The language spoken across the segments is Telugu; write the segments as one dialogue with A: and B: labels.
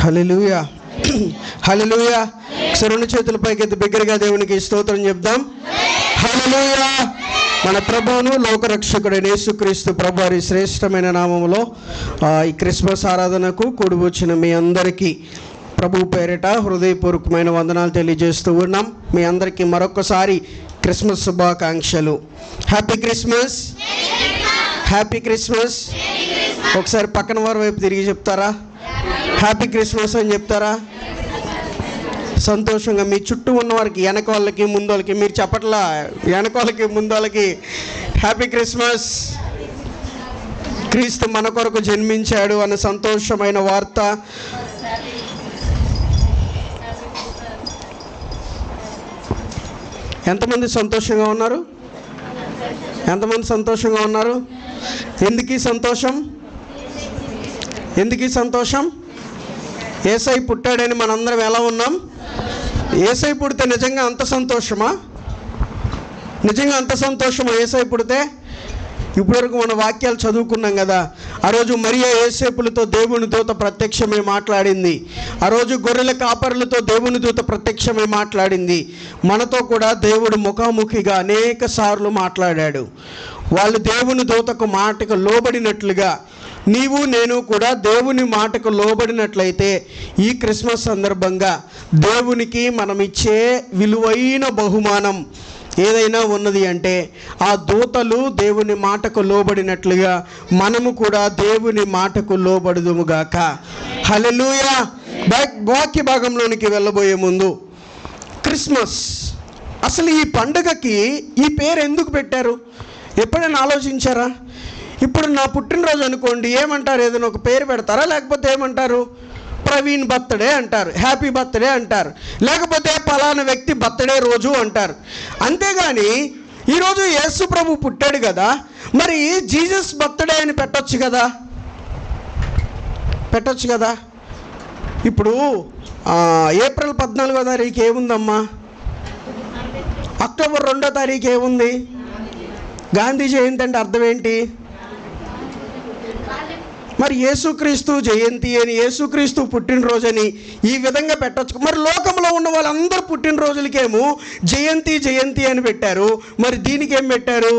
A: హల్లెలూయా, హల్లెలూయా. రెండు చేతుల పైకి బిగ్గరగా దేవునికి స్తోత్రం చెప్దాం. హల్లెలూయా. మన ప్రభువును లోకరక్షకుడైన యేసుక్రీస్తు ప్రభువారి శ్రేష్టమైన నామములో ఈ క్రిస్మస్ ఆరాధనకు కూడి వచ్చిన మీ అందరికీ ప్రభు పేరిట హృదయపూర్వకమైన వందనాలు తెలియజేస్తూ ఉన్నాం. మీ అందరికీ మరొకసారి క్రిస్మస్ శుభాకాంక్షలు. Happy Christmas, happy Christmas. ఒకసారి పక్కన వారి వైపు తిరిగి చెప్తారా? హ్యాపీ క్రిస్మస్ అని చెప్తారా? సంతోషంగా మీ చుట్టూ ఉన్న వారికి, వెనక వాళ్ళకి, ముందు వాళ్ళకి, మీరు చెప్పట్లా, వెనక వాళ్ళకి, ముందు వాళ్ళకి హ్యాపీ క్రిస్మస్. క్రీస్తు మన కొరకు జన్మించాడు అన్న సంతోషమైన వార్త ఎంతమంది సంతోషంగా ఉన్నారు? ఎంతమంది సంతోషంగా ఉన్నారు? ఎందుకు ఈ సంతోషం? ఎందుకు ఈ సంతోషం? యేసై పుట్టాడని మనందరం ఎలా ఉన్నాం? యేసై పుడితే నిజంగా అంత సంతోషమా? నిజంగా అంత సంతోషమా యేసై పుడితే? ఇప్పటివరకు మన వాక్యాలు చదువుకున్నాం కదా. ఆ రోజు మరియా యోసేపులతో దేవుని దూత ప్రత్యక్షమై మాట్లాడింది. ఆ రోజు గొర్రెల కాపరులతో దేవుని దూత ప్రత్యక్షమై మాట్లాడింది. మనతో కూడా దేవుడు ముఖాముఖిగా అనేక సార్లు మాట్లాడాడు. వాళ్ళు దేవుని దూతకు మాటకు లోబడినట్లుగా నీవు నేను కూడా దేవుని మాటకు లోబడినట్లయితే ఈ క్రిస్మస్ సందర్భంగా దేవునికి మనం ఇచ్చే విలువైన బహుమానం ఏదైనా ఉన్నది అంటే ఆ దూతలు దేవుని మాటకు లోబడినట్లుగా మనము కూడా దేవుని మాటకు లోబడుదుముగాక. హల్లెలూయా. వాక్య భాగంలోనికి వెళ్ళబోయే ముందు, క్రిస్మస్ అసలు ఈ పండుగకి ఈ పేరు ఎందుకు పెట్టారు? ఎప్పుడైనా ఆలోచించారా? ఇప్పుడు నా పుట్టినరోజు అనుకోండి, ఏమంటారు? ఏదైనా ఒక పేరు పెడతారా? లేకపోతే ఏమంటారు? ప్రవీణ్ బర్త్డే అంటారు, హ్యాపీ బర్త్డే అంటారు, లేకపోతే పలానా వ్యక్తి బర్త్డే రోజు అంటారు. అంతేగాని ఈరోజు యేసు ప్రభు పుట్టాడు కదా, మరి జీసస్ బర్త్డే అని పెట్టొచ్చు కదా, పెట్టొచ్చు కదా. ఇప్పుడు ఏప్రిల్ 14వ తారీఖు ఏముందమ్మా? అక్టోబర్ 2వ తారీఖు ఏముంది? గాంధీ జయంతి అంటే అర్థం ఏంటి? మరి యేసుక్రీస్తు జయంతి అని, యేసుక్రీస్తు పుట్టినరోజని ఈ విధంగా పెట్టచ్చు. మరి లోకంలో ఉన్న వాళ్ళందరూ పుట్టినరోజులకేమో జయంతి జయంతి అని పెట్టారు, మరి దీనికి ఏం పెట్టారు?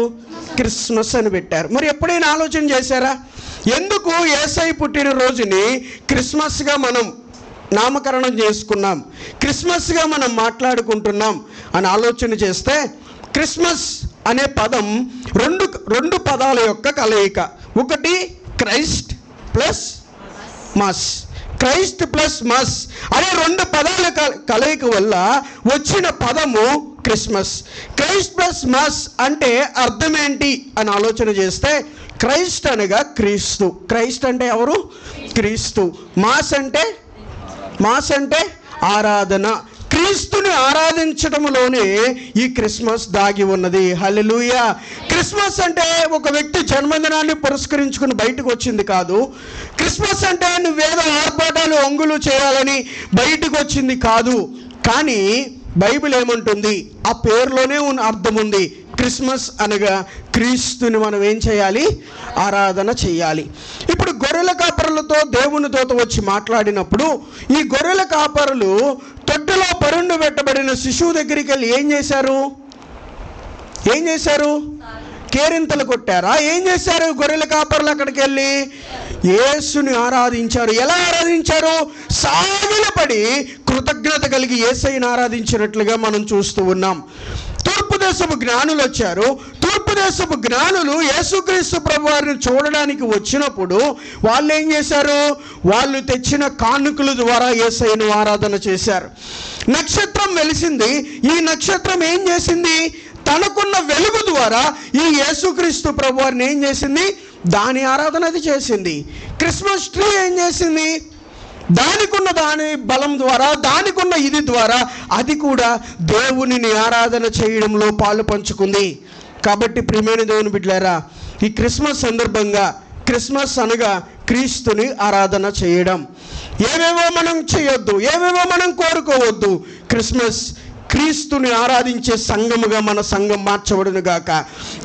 A: క్రిస్మస్ అని పెట్టారు. మరి ఎప్పుడైనా ఆలోచన చేశారా ఎందుకు యేసై పుట్టినరోజుని క్రిస్మస్గా మనం నామకరణం చేసుకున్నాం, క్రిస్మస్గా మనం మాట్లాడుకుంటున్నాం అని ఆలోచన చేస్తే, క్రిస్మస్ అనే పదం రెండు పదాల యొక్క కలయిక. ఒకటి Christ plus mass. Christ plus mass అనే రెండు పదాల కలయిక వల్ల వచ్చిన పదము క్రిస్మస్. క్రైస్ట్ ప్లస్ మాస్ అంటే అర్థం ఏంటి అని ఆలోచన చేస్తే, క్రైస్ట్ అనగా క్రీస్తు. క్రైస్ట్ అంటే ఎవరు? క్రీస్తు. మాస్ అంటే ఆరాధన. క్రీస్తుని ఆరాధించడంలోనే ఈ క్రిస్మస్ దాగి ఉన్నది. హల్లెలూయా. క్రిస్మస్ అంటే ఒక వ్యక్తి జన్మదినాన్ని పురస్కరించుకుని బయటకు వచ్చింది కాదు. క్రిస్మస్ అంటే నువ్వేదో ఆర్భాటాలు అంగులు చేయాలని బయటకు వచ్చింది కాదు. కానీ బైబిల్ ఏమంటుంది? ఆ పేరులోనే అర్థం ఉంది. క్రిస్మస్ అనగా క్రీస్తుని మనం ఏం చేయాలి? ఆరాధన చేయాలి. ఇప్పుడు గొర్రెల కాపరులతో దేవుని దూత వచ్చి మాట్లాడినప్పుడు ఈ గొర్రెల కాపరులు తొట్టెలో పరుండు పెట్టబడిన శిశువు దగ్గరికి వెళ్ళి ఏం చేశారు? కేరింతలు కొట్టారా? ఏం చేశారు గొర్రెల కాపరులు? అక్కడికి వెళ్ళి యేసుని ఆరాధించారు. ఎలా ఆరాధించారు? సాగిలపడి కృతజ్ఞత కలిగి యేసయ్యను ఆరాధించినట్లుగా మనం చూస్తూ ఉన్నాం. తూర్పు దేశపు జ్ఞానులు వచ్చారు. తూర్పు దేశపు జ్ఞానులు యేసుక్రీస్తు ప్రభువారిని చూడడానికి వచ్చినప్పుడు వాళ్ళు ఏం చేశారు? వాళ్ళు తెచ్చిన కానుకల ద్వారా యేసయ్యను ఆరాధన చేశారు. నక్షత్రం వెలిసింది. ఈ నక్షత్రం ఏం చేసింది? తనకున్న వెలుగు ద్వారా ఈ యేసుక్రీస్తు ప్రభువారిని ఏం చేసింది? దాని ఆరాధన అది చేసింది. క్రిస్మస్ ట్రీ ఏం చేసింది? దాని బలం ద్వారా, దానికున్న ఇది ద్వారా అది కూడా దేవునిని ఆరాధన చేయడంలో పాలు పంచుకుంది. కాబట్టి ప్రియమైన దేవుని బిడ్డలారా, ఈ క్రిస్మస్ సందర్భంగా, క్రిస్మస్ అనగా క్రీస్తుని ఆరాధన చేయడం. ఏవేవో మనం చేయొద్దు, ఏవేవో మనం కోరుకోవద్దు. క్రిస్మస్ క్రీస్తుని ఆరాధించే సంఘముగా మన సంఘం మార్చబడును గాక.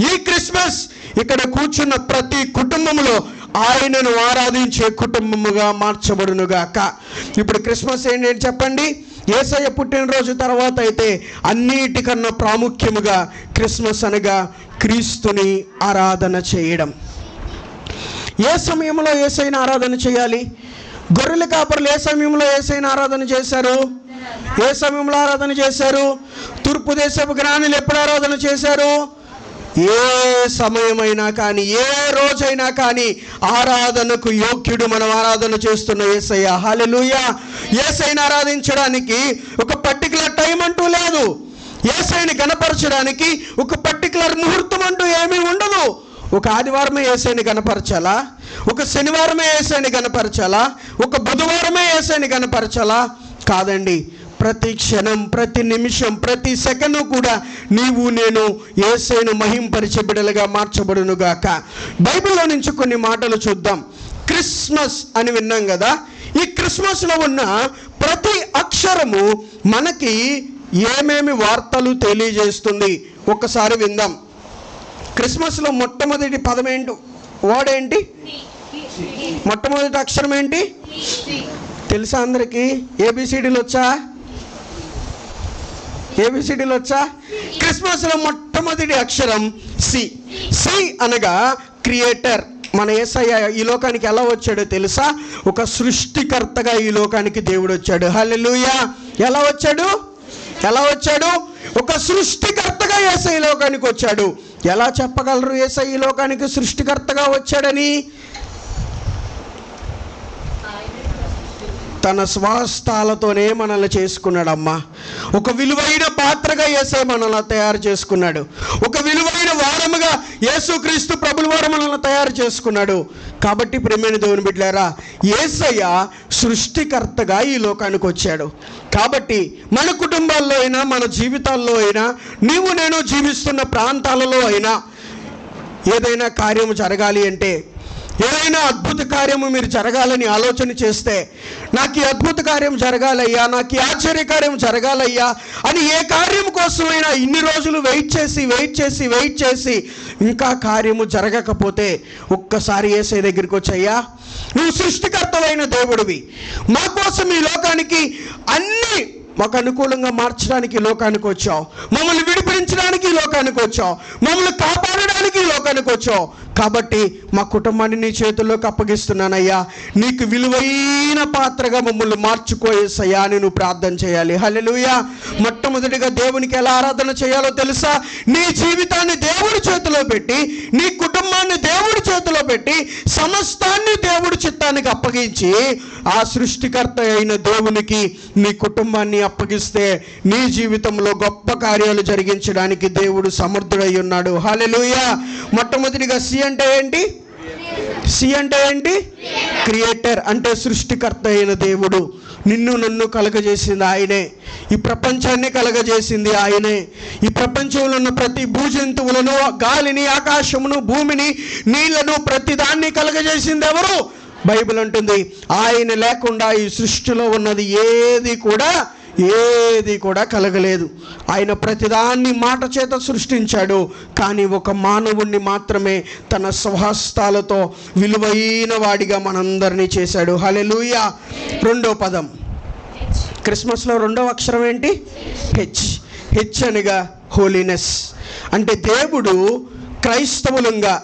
A: ఈ క్రిస్మస్ ఇక్కడ కూర్చున్న ప్రతి కుటుంబంలో ఆయనను ఆరాధించే కుటుంబముగా మార్చబడునుగాక. ఇప్పుడు క్రిస్మస్ ఏంటి చెప్పండి? యేసయ్య పుట్టినరోజు తర్వాత అయితే అన్నిటికన్నా ప్రాముఖ్యముగా క్రిస్మస్ అనగా క్రీస్తుని ఆరాధన చేయడం. ఏ సమయంలో యేసయ్యను ఆరాధన చేయాలి? గొర్రెల కాపరులు ఏ సమయంలో యేసయ్యను ఆరాధన చేశారు? ఏ సమయంలో ఆరాధన చేశారు? తూర్పు దేశపు జ్ఞానులు ఎప్పుడు ఆరాధన చేశారు? ఏ సమయమైనా కానీ, ఏ రోజైనా కానీ ఆరాధనకు యోగ్యుడు. మనం ఆరాధన చేస్తున్న యేసయ్య. హల్లెలూయా. యేసయ్యను ఆరాధించడానికి ఒక పర్టికులర్ టైం అంటూ లేదు. యేసయ్యని గణపరచడానికి ఒక పర్టికులర్ ముహూర్తం అంటూ ఏమీ ఉండదు. ఒక ఆదివారమే యేసయ్యని గణపరచాలా? ఒక శనివారమే యేసయ్యని గణపరచాలా? ఒక బుధవారమే యేసయ్యని గణపరచాలా? కాదండి. ప్రతి క్షణం, ప్రతి నిమిషం, ప్రతి సెకండ్ కూడా నీవు నేను యేసయ్యను మహింపరిచే బిడ్డలుగా మార్చబడునుగాక. బైబిల్లో నుంచి కొన్ని మాటలు చూద్దాం. క్రిస్మస్ అని విన్నాం కదా. ఈ క్రిస్మస్లో ఉన్న ప్రతి అక్షరము మనకి ఏమేమి వార్తలు తెలియజేస్తుంది ఒక్కసారి విందాం. క్రిస్మస్లో మొట్టమొదటి పదం ఏంటి? వర్డ్ ఏంటి? మొట్టమొదటి అక్షరం ఏంటి తెలుసా అందరికీ? ఏబిసిడీలు వచ్చా? ఏబిసిడీలు వచ్చా? క్రిస్మస్లో మొట్టమొదటి అక్షరం సి. సి అనగా క్రియేటర్. మన యేసయ్య ఈ లోకానికి ఎలా వచ్చాడో తెలుసా? ఒక సృష్టికర్తగా ఈ లోకానికి దేవుడు వచ్చాడు. హల్లెలూయా. ఎలా వచ్చాడు? ఎలా వచ్చాడు? ఒక సృష్టికర్తగా యేసయ్య ఈ లోకానికి వచ్చాడు. ఎలా చెప్పగలరు యేసయ్య ఈ లోకానికి సృష్టికర్తగా వచ్చాడని? తన స్వహస్తాలతోనే మనల్ని చేసుకున్నాడమ్మా. ఒక విలువైన పాత్రగా యేసయ్య మనల్ని తయారు చేసుకున్నాడు. ఒక విలువైన వారముగా యేసుక్రీస్తు ప్రభుల వారు మనల్ని తయారు చేసుకున్నాడు. కాబట్టి ప్రియమైన దేవుని బిడ్డలారా, యేసయ్య సృష్టికర్తగా ఈ లోకానికి వచ్చాడు. కాబట్టి మన కుటుంబాల్లో అయినా, మన జీవితాల్లో అయినా, నీవు నేను జీవిస్తున్న ప్రాంతాలలో అయినా ఏదైనా కార్యము జరగాలి అంటే, ఏదైనా అద్భుత కార్యము మీరు జరగాలని ఆలోచన చేస్తే, నాకు ఈ అద్భుత కార్యం జరగాలయ్యా, నాకు ఈ ఆశ్చర్య కార్యం జరగాలయ్యా అని ఏ కార్యం కోసమైనా ఇన్ని రోజులు వెయిట్ చేసి ఇంకా కార్యము జరగకపోతే ఒక్కసారి యేసయ్య దగ్గరికి వచ్చయ్యా, నువ్వు సృష్టికర్తవైన దేవుడివి, మా కోసం ఈ లోకానికి అన్ని మాకు అనుకూలంగా మార్చడానికి ఈ లోకానికి వచ్చావు, మమ్మల్ని విడిపించడానికి ఈ లోకానికి వచ్చావు, మమ్మల్ని కాపాడడానికి ఈ లోకానికి వచ్చావు. కాబట్టి మా కుటుంబాన్ని నీ చేతుల్లోకి అప్పగిస్తున్నానయ్యా, నీకు విలువైన పాత్రగా మమ్మల్ని మార్చుకోయేసయ్యా అని నువ్వు ప్రార్థన చేయాలి. హల్లెలూయా. మొట్టమొదటిగా దేవునికి ఎలా ఆరాధన చేయాలో తెలుసా? నీ జీవితాన్ని దేవుడి చేతిలో పెట్టి, నీ కుటుంబాన్ని దేవుడి చేతిలో పెట్టి, సమస్తాన్ని దేవుడి చిత్తానికి అప్పగించి, ఆ సృష్టికర్త అయిన దేవునికి నీ కుటుంబాన్ని అప్పగిస్తే నీ జీవితంలో గొప్ప కార్యాలు జరిగించడానికి దేవుడు సమర్థుడై ఉన్నాడు. హల్లెలూయా. మొట్టమొదటిగా సి అంటే ఏంటి? సి అంటే ఏంటి? క్రియేటర్ అంటే సృష్టికర్త అయిన దేవుడు. నిన్ను నన్ను కలగజేసింది ఆయనే. ఈ ప్రపంచాన్ని కలగజేసింది ఆయనే. ఈ ప్రపంచంలో ఉన్న ప్రతి భూజంతువులను, గాలిని, ఆకాశమును, భూమిని, నీళ్లను, ప్రతి దాన్ని కలగజేసింది ఎవరు? బైబిల్ అంటుంది ఆయన లేకుండా ఈ సృష్టిలో ఉన్నది ఏది కూడా కలగలేదు. ఆయన ప్రతిదాన్ని మాట చేత సృష్టించాడు. కానీ ఒక మానవుణ్ణి మాత్రమే తన స్వహస్తాలతో విలువైన వాడిగా మనందరినీ చేశాడు. హల్లెలూయా. రెండో పదం క్రిస్మస్లో రెండవ అక్షరం ఏంటి? హెచ్. హెచ్ అనగా హోలీనెస్. అంటే దేవుడు క్రైస్తవులంగా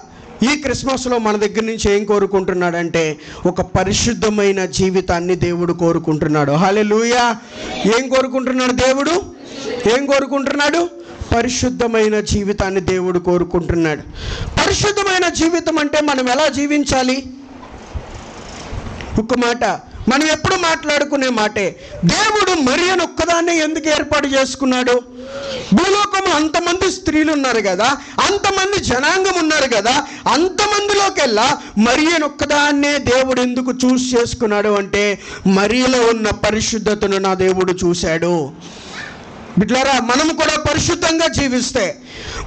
A: ఈ క్రిస్మస్లో మన దగ్గర నుంచి ఏం కోరుకుంటున్నాడంటే ఒక పరిశుద్ధమైన జీవితాన్ని దేవుడు కోరుకుంటున్నాడు. హల్లెలూయా. ఏం కోరుకుంటున్నాడు దేవుడు? ఏం కోరుకుంటున్నాడు? పరిశుద్ధమైన జీవితాన్ని దేవుడు కోరుకుంటున్నాడు. పరిశుద్ధమైన జీవితం అంటే మనం ఎలా జీవించాలి? ఒక మాట మనం ఎప్పుడు మాట్లాడుకునే మాటే, దేవుడు మరియను ఒక్కదాన్నే ఎందుకు ఏర్పాటు చేసుకున్నాడు? భూలోకంలో అంతమంది స్త్రీలు ఉన్నారు కదా, అంతమంది జనాంగం ఉన్నారు కదా, అంతమందిలోకెల్లా మరియను ఒక్కదాన్నే దేవుడు ఎందుకు చూస్ చేసుకున్నాడు అంటే, మరియలో ఉన్న పరిశుద్ధతను నా దేవుడు చూశాడు. బిడ్డలారా, మనము కూడా పరిశుద్ధంగా జీవిస్తే,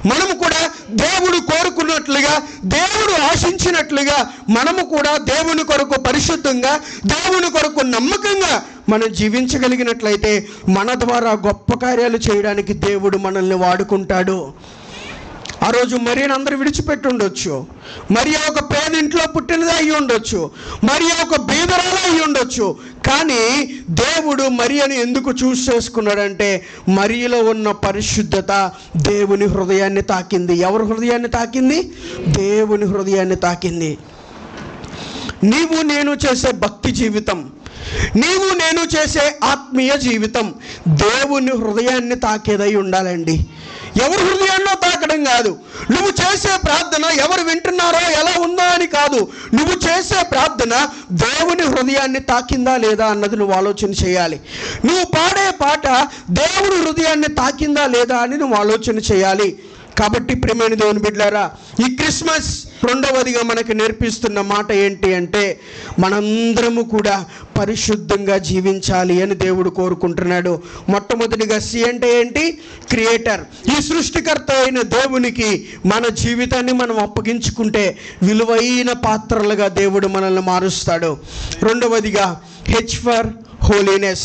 A: మనము కూడా దేవుడు కోరుకున్నట్లుగా, దేవుడు ఆశించినట్లుగా మనము కూడా దేవుని కొరకు పరిశుద్ధంగా, దేవుని కొరకు నమ్మకంగా మనం జీవించగలిగినట్లయితే మన ద్వారా గొప్ప కార్యాలు చేయడానికి దేవుడు మనల్ని వాడుకుంటాడు. ఆ రోజు మరియను అందరూ విడిచిపెట్టి ఉండొచ్చు. మరియ ఒక పేదింట్లో పుట్టినదే అయ్యి ఉండొచ్చు. మరియ ఒక బీదరాలు అయ్యి ఉండొచ్చు. కానీ దేవుడు మరియను ఎందుకు చూస్ చేసుకున్నాడంటే మరియలో ఉన్న పరిశుద్ధత దేవుని హృదయాన్ని తాకింది. ఎవరి హృదయాన్ని తాకింది? దేవుని హృదయాన్ని తాకింది. నీవు నేను చేసే భక్తి జీవితం, నీవు నేను చేసే ఆత్మీయ జీవితం దేవుని హృదయాన్ని తాకేదై ఉండాలండి. ఎవరి హృదయాల్లో తాకడం కాదు. నువ్వు చేసే ప్రార్థన ఎవరు వింటున్నారో ఎలా ఉందో అని కాదు. నువ్వు చేసే ప్రార్థన దేవుని హృదయాన్ని తాకిందా లేదా అన్నది నువ్వు ఆలోచన చేయాలి. నువ్వు పాడే పాట దేవుని హృదయాన్ని తాకిందా లేదా అని నువ్వు ఆలోచన చేయాలి. కాబట్టి ప్రియమైన దేవుని బిడ్డలారా, ఈ క్రిస్మస్ రెండవదిగా మనకు నేర్పిస్తున్న మాట ఏంటి అంటే మనందరము కూడా పరిశుద్ధంగా జీవించాలి అని దేవుడు కోరుకుంటున్నాడు. మొట్టమొదటిగా సి అంటే ఏంటి? క్రియేటర్. ఈ సృష్టికర్త అయిన దేవునికి మన జీవితాన్ని మనం అప్పగించుకుంటే విలువైన పాత్రలుగా దేవుడు మనల్ని మారుస్తాడు. రెండవదిగా హెచ్ ఫర్ హోలీనెస్.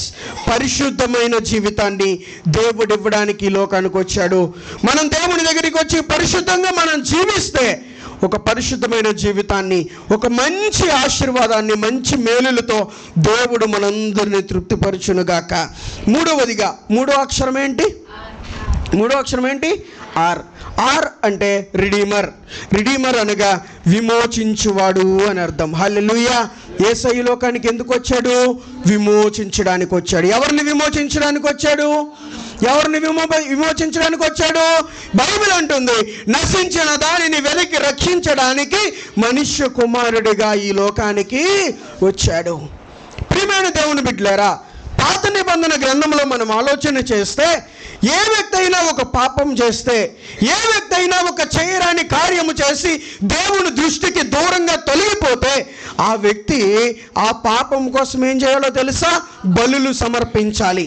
A: పరిశుద్ధమైన జీవితాన్ని దేవుడు ఇవ్వడానికి ఈ లోకానికి వచ్చాడు. మనం దేవుని దగ్గరికి వచ్చి పరిశుద్ధంగా మనం జీవిస్తే ఒక పరిశుద్ధమైన జీవితాన్ని, ఒక మంచి ఆశీర్వాదాన్ని, మంచి మేలులతో దేవుడు మనందరినీ తృప్తిపరచునుగాక. మూడవదిగా మూడో అక్షరం ఏంటి? ఆర్. ఆర్ అంటే రిడీమర్. రిడీమర్ అనగా విమోచించువాడు అని అర్థం. హల్లెలూయా. యేసయ్య లోకానికి ఎందుకు వచ్చాడు? విమోచించడానికి వచ్చాడు. ఎవరిని విమోచించడానికి వచ్చాడు? విమోచించడానికి వచ్చాడు? బైబిల్ అంటుంది నశించిన దానిని వెలికి రక్షించడానికి మనుష్య కుమారుడిగా ఈ లోకానికి వచ్చాడు. ప్రియమైన దేవుని బిడ్డలారా, పాత నిబంధన గ్రంథంలో మనం ఆలోచన చేస్తే ఏ వ్యక్తి అయినా ఒక పాపం చేస్తే, ఏ వ్యక్తి అయినా ఒక చేయరాని కార్యము చేసి దేవుని దృష్టికి దూరంగా తొలగిపోతే ఆ వ్యక్తి ఆ పాపం కోసం ఏం చేయాలో తెలుసా? బలులు సమర్పించాలి.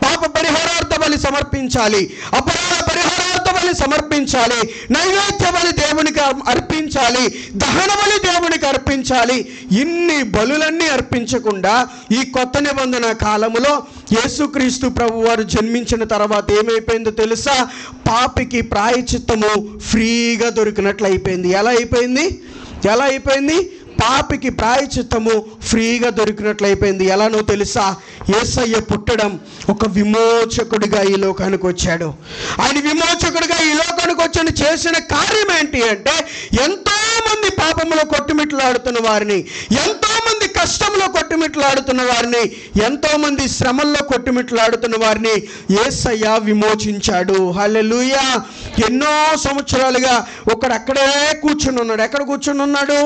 A: పాప పరిహారార్థ బలి సమర్పించాలి. అపరాధ పరిహారార్థ బలి సమర్పించాలి. నైవేద్య బలి దేవునికి అర్పించాలి. దహన బలి దేవునికి అర్పించాలి. ఇన్ని బలులన్నీ అర్పించకుండా ఈ కొత్త నిబంధన కాలములో యేసుక్రీస్తు ప్రభు వారు జన్మించిన తర్వాత ఏమైపోయిందో తెలుసా? పాపికి ప్రాయశ్చిత్తము ఫ్రీగా దొరికినట్లు అయిపోయింది. ఎలా అయిపోయింది? పాపికి ప్రాయశ్చిత్తము ఫ్రీగా దొరికినట్లు అయిపోయింది. ఎలానో తెలుసా? యేసయ్య పుట్టడం ఒక విమోచకుడిగా ఈ లోకానికి వచ్చాడు. ఆయన విమోచకుడిగా ఈ లోకానికి వచ్చి చేసిన కార్యం ఏంటి అంటే ఎంతోమంది పాపంలో కొట్టుమిట్లాడుతున్న వారిని, ఎంతోమంది కష్టంలో కొట్టుమిట్లాడుతున్న వారిని, ఎంతోమంది శ్రమల్లో కొట్టుమిట్లాడుతున్న వారిని యేసయ్య విమోచించాడు. హల్లెలూయా. ఎన్నో సంవత్సరాలుగా ఒకడు అక్కడే కూర్చుని ఉన్నాడు. ఎక్కడ కూర్చుని ఉన్నాడు?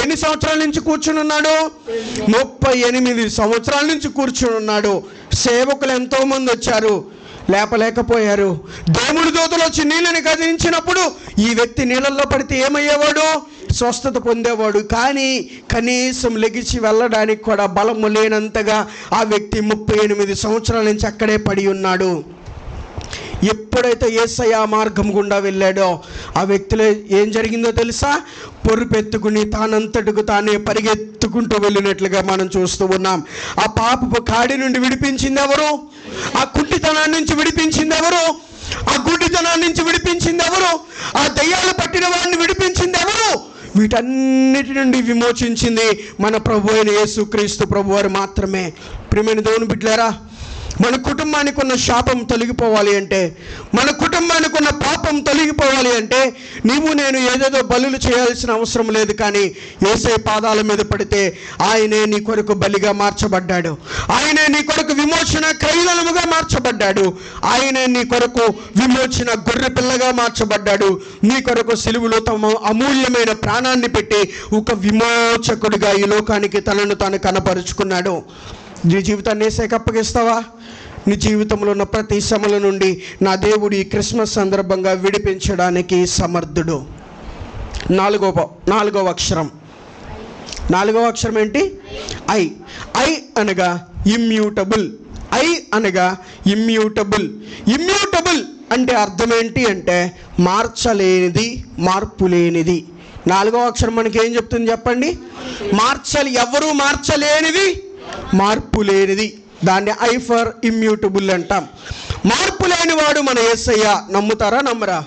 A: ఎన్ని సంవత్సరాల నుంచి కూర్చుని ఉన్నాడు? 38 సంవత్సరాల నుంచి కూర్చుని ఉన్నాడు. సేవకులు ఎంతో మంది వచ్చారు, లేపలేకపోయారు. దేవుడి దూతలు వచ్చి నీళ్ళని కదిలించినప్పుడు ఈ వ్యక్తి నీళ్ళల్లో పడితే ఏమయ్యేవాడు? స్వస్థత పొందేవాడు. కానీ కనీసం లెగిసి వెళ్ళడానికి కూడా బలము లేనంతగా ఆ వ్యక్తి 38 సంవత్సరాల నుంచి అక్కడే పడి ఉన్నాడు. ఎప్పుడైతే యేసయ్య మార్గం గుండా వెళ్ళాడో ఆ వ్యక్తిలో ఏం జరిగిందో తెలుసా? పొరుపెత్తుకుని తానంతటికి తానే పరిగెత్తుకుంటూ వెళ్ళినట్లుగా మనం చూస్తూ ఉన్నాం. ఆ పాపపు కాడి నుండి విడిపించింది ఎవరు? ఆ కుంటితనాన్ని నుంచి విడిపించింది ఎవరు? ఆ గుడ్డితనాన్ని నుంచి విడిపించింది ఎవరు? ఆ దయ్యాలు పట్టిన వాడిని విడిపించింది ఎవరు? వీటన్నిటి నుండి విమోచించింది మన ప్రభు అయిన యేసుక్రీస్తు ప్రభు వారు మాత్రమే. ప్రియమైన దేవుని బిడ్డలారా, మన కుటుంబానికి ఉన్న శాపం తొలగిపోవాలి అంటే, మన కుటుంబానికి ఉన్న పాపం తొలగిపోవాలి అంటే నీవు నేను ఏదేదో బలులు చేయాల్సిన అవసరం లేదు. కానీ యేసయ్య పాదాల మీద పడితే ఆయనే నీ కొరకు బలిగా మార్చబడ్డాడు. ఆయనే నీ కొరకు విమోచన క్రైదనముగా మార్చబడ్డాడు. ఆయనే నీ కొరకు విమోచన గొర్రె పిల్లగా మార్చబడ్డాడు. నీ కొరకు సిలువలో తమ అమూల్యమైన ప్రాణాన్ని పెట్టి ఒక విమోచకుడిగా ఈ లోకానికి తనను తాను కనపరుచుకున్నాడు. నీ జీవితాన్ని యేసయ్యకి అప్పగిస్తావా? నీ జీవితంలో ఉన్న ప్రతి శ్రమల నుండి నా దేవుడు ఈ క్రిస్మస్ సందర్భంగా విడిపించడానికి సమర్థుడు. నాలుగవ అక్షరం ఏంటి? ఐ. ఐ అనగా ఇమ్యూటబుల్. ఇమ్యూటబుల్ అంటే అర్థం ఏంటి అంటే మార్చలేనిది, మార్పు లేనిది. నాలుగవ అక్షరం మనకి ఏం చెప్తుంది చెప్పండి? ఎవరు మార్చలేనిది, మార్పు లేనిది. దాన్ని ఐ ఫర్ ఇమ్యూటబుల్ అంటాం. మార్పు లేనివాడు మన యేసయ్య. నమ్ముతారా నమ్మరా?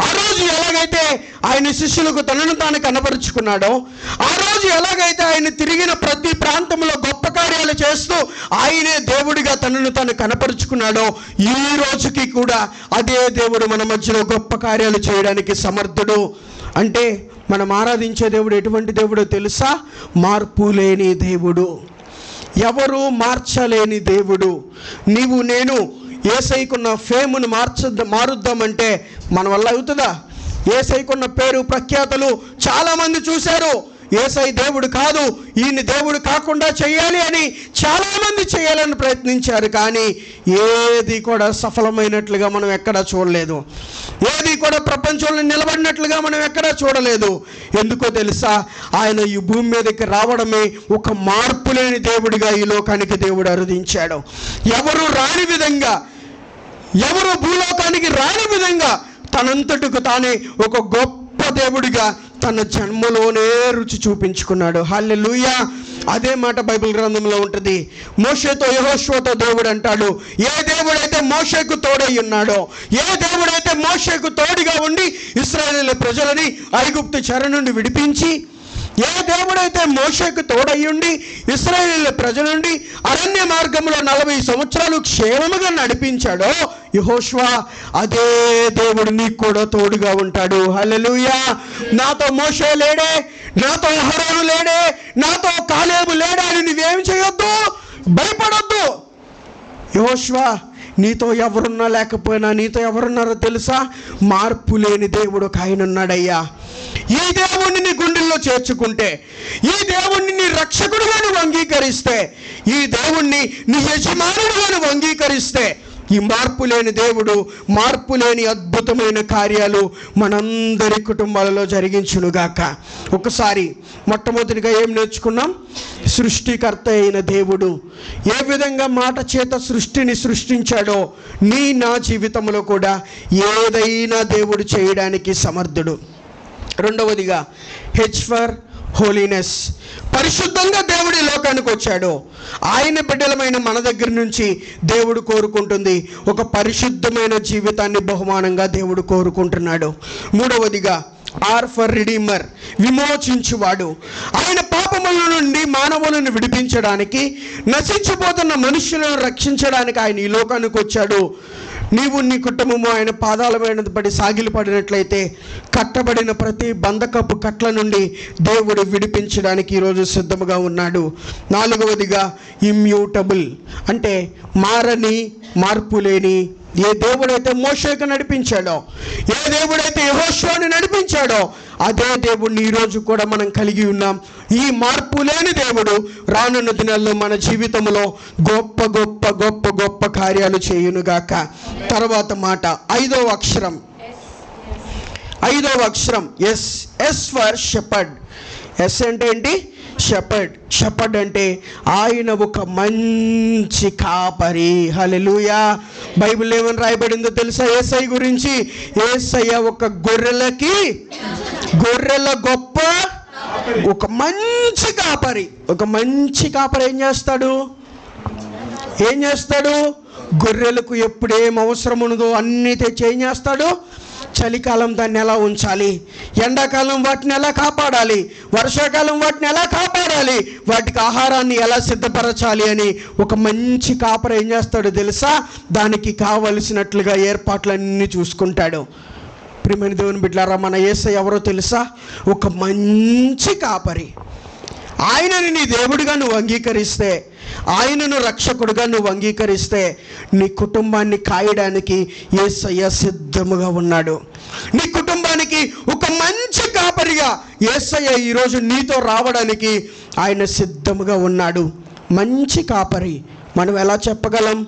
A: ఆ రోజు ఎలాగైతే ఆయన శిష్యులకు తనను తాను కనపరుచుకున్నాడో, ఆ రోజు ఎలాగైతే ఆయన తిరిగిన ప్రతి ప్రాంతంలో గొప్ప కార్యాలు చేస్తూ ఆయనే దేవుడిగా తనను తాను కనపరుచుకున్నాడో, ఈ రోజుకి కూడా అదే దేవుడు మన మధ్యలో గొప్ప కార్యాలు చేయడానికి సమర్థుడు. అంటే మనం ఆరాధించే దేవుడు ఎటువంటి దేవుడో తెలుసా? మార్పు లేని దేవుడు, ఎవరు మార్చలేని దేవుడు. నీవు నేను యేసయ్యకున్న ఫేమును మారుద్దామంటే మన వల్ల అవుతుందా? యేసయ్యకున్న పేరు ప్రఖ్యాతలు చాలామంది చూశారు. యేసయ్య దేవుడు కాదు, ఈయన దేవుడు కాకుండా చేయాలి అని చాలామంది చేయాలని ప్రయత్నించారు. కానీ ఏది కూడా సఫలమైనట్లుగా మనం ఎక్కడా చూడలేదు. ఏది కూడా ప్రపంచంలో నిలబడినట్లుగా మనం ఎక్కడా చూడలేదు. ఎందుకో తెలుసా? ఆయన ఈ భూమి మీదకి రావడమే ఒక మార్పు లేని దేవుడిగా ఈ లోకానికి దేవుడు అరుదించాడు. ఎవరు రాని విధంగా, ఎవరు భూలోకానికి రాని విధంగా తనంతటికి తానే ఒక గొప్ప దేవుడిగా తన జన్మలోనే రుచి చూపించుకున్నాడు. హల్లెలూయా. అదే మాట బైబిల్ గ్రంథంలో ఉంటుంది. మోషేతో యెహోషువతో దేవుడు అంటాడు, ఏ దేవుడైతే మోషేకు తోడై ఉన్నాడో, ఏ దేవుడైతే మోషేకు తోడుగా ఉండి ఇశ్రాయేలు ప్రజలని ఐగుప్తు చెర నుండి విడిపించి, ఏ దేవుడైతే మోషేకు తోడయ్యుండి ఇశ్రాయేలు ప్రజల నుండి అరణ్య మార్గంలో 40 సంవత్సరాలు క్షేమముగా నడిపించాడో యెహోషువ, అదే దేవుడు నీకు కూడా తోడుగా ఉంటాడు. హల్లెలూయా. నాతో మోషే లేడే, నాతో అహరోను లేడే, నాతో కాలేబు లేడా అని నువ్వేం చేయొద్దు, భయపడొద్దు. యెహోషువ, నీతో ఎవరున్నా లేకపోయినా నీతో ఎవరున్నారో తెలుసా? మార్పు లేని దేవుడు ఒక ఆయన ఉన్నాడయ్యా. ఈ దేవుణ్ణి నీ గుండెల్లో చేర్చుకుంటే, ఈ దేవుణ్ణి నీ రక్షకుడుగా నువ్వు అంగీకరిస్తే, ఈ దేవుణ్ణి నీ యజమానుడుగా నువ్వు అంగీకరిస్తే, ఈ మార్పు లేని దేవుడు మార్పు లేని అద్భుతమైన కార్యాలు మనందరి కుటుంబాలలో జరిగించునుగాక. ఒకసారి మొట్టమొదటిగా ఏం నేర్చుకున్నాం? సృష్టికర్త అయిన దేవుడు ఏ విధంగా మాట చేత సృష్టిని సృష్టించాడో నీ నా జీవితంలో కూడా ఏదైనా దేవుడు చేయడానికి సమర్థుడు. రెండవదిగా హెచ్ ఫర్ హోలీనెస్, పరిశుద్ధంగా దేవుడు ఈ లోకానికి వచ్చాడు. ఆయన బిడ్డలమైన మన దగ్గర నుంచి దేవుడు కోరుకుంటుంది ఒక పరిశుద్ధమైన జీవితాన్ని బహుమానంగా దేవుడు కోరుకుంటున్నాడు. మూడవదిగా ఆర్ ఫర్ రిడీమర్, విమోచించువాడు. ఆయన పాపముల నుండి మానవులను విడిపించడానికి, నశించిపోతున్న మనుషులను రక్షించడానికి ఆయన ఈ లోకానికి వచ్చాడు. నీవు నీ కుటుంబము ఆయన పాదాల మీద పడి సాగిలపడినట్లయితే కట్టబడిన ప్రతి బంధకపు కట్ల నుండి దేవుడు విడిపించడానికి ఈరోజు సిద్ధముగా ఉన్నాడు. నాలుగవదిగా ఇమ్యూటబుల్, అంటే మారని, మార్పు లేని. ఏ దేవుడైతే మోషేకు నడిపించాడో, ఏ దేవుడైతే యెహోషువను నడిపించాడో, అదే దేవుడిని ఈరోజు కూడా మనం కలిగి ఉన్నాం. ఈ మార్పు లేని దేవుడు రానున్న దినాల్లో మన జీవితంలో గొప్ప గొప్ప గొప్ప గొప్ప కార్యాలు చేయునుగాక. తర్వాత మాట, ఐదవ అక్షరం S. S for shepherd. S అంటే ఏంటి? షెపర్డ్. షెపర్డ్ అంటే ఆయన ఒక మంచి కాపరి. హల్లెలూయా. బైబిల్ ఏమని రాయబడిందో తెలుసా యేసయ్య గురించి? యేసయ్య ఒక గొర్రెల గొప్ప ఒక మంచి కాపరి. ఒక మంచి కాపరి ఏం చేస్తాడు? గొర్రెలకు ఎప్పుడేం అవసరం ఉన్నదో అన్నీ తెచ్చి ఏం చేస్తాడు? చలికాలం దాన్ని ఎలా ఉంచాలి, ఎండాకాలం వాటిని ఎలా కాపాడాలి, వర్షాకాలం వాటిని ఎలా కాపాడాలి, వాటికి ఆహారాన్ని ఎలా సిద్ధపరచాలి అని ఒక మంచి కాపరి ఏం చేస్తాడో తెలుసా? దానికి కావలసినట్లుగా ఏర్పాట్లన్నీ చూసుకుంటాడు. ప్రియమైన దేవుని బిడ్డలారా, మన యేసయ్య ఎవరో తెలుసా? ఒక మంచి కాపరి. ఆయనని నీ దేవుడిగా నువ్వు అంగీకరిస్తే, ఆయనను రక్షకుడుగా నువ్వు అంగీకరిస్తే, నీ కుటుంబాన్ని కాయడానికి యేసయ్య సిద్ధముగా ఉన్నాడు. నీ కుటుంబానికి ఒక మంచి కాపరిగా యేసయ్య ఈరోజు నీతో రావడానికి ఆయన సిద్ధముగా ఉన్నాడు. మంచి కాపరి. మనం ఎలా చెప్పగలం?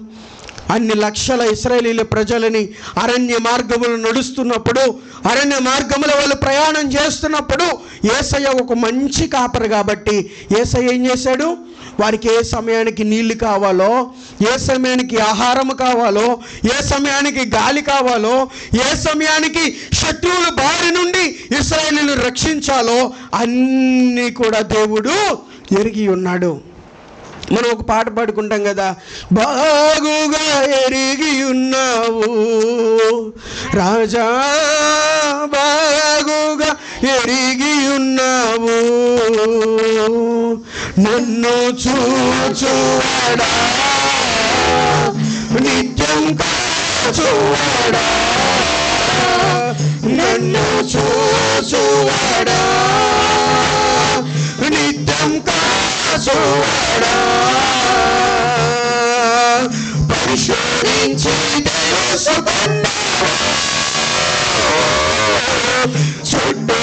A: అన్ని లక్షల ఇశ్రాయేలీల ప్రజలని అరణ్య మార్గములు నడుస్తున్నప్పుడు, అరణ్య మార్గముల వాళ్ళు ప్రయాణం చేస్తున్నప్పుడు యేసయ్య ఒక మంచి కాపరి కాబట్టి యేసయ్య ఏం చేశాడు? వారికి ఏ సమయానికి నీళ్లు కావాలో, ఏ సమయానికి ఆహారం కావాలో, ఏ సమయానికి గాలి కావాలో, ఏ సమయానికి శత్రువుల బారి నుండి ఇశ్రాయేలీయులను రక్షించాలో అన్నీ కూడా దేవుడు ఎరిగి ఉన్నాడు. మనం ఒక పాట పాడుకుంటాం కదా, బాగుగా ఎరిగి ఉన్నావు రాజా, బాగుగా ఎరిగి ఉన్నావు, నన్ను చూచువాడా నిత్యం కాచువాడా, నన్ను చూచువాడా నిత్యం కాచువాడా, పరిశోధించి తెలుసుకున్నావా, చుట్టూ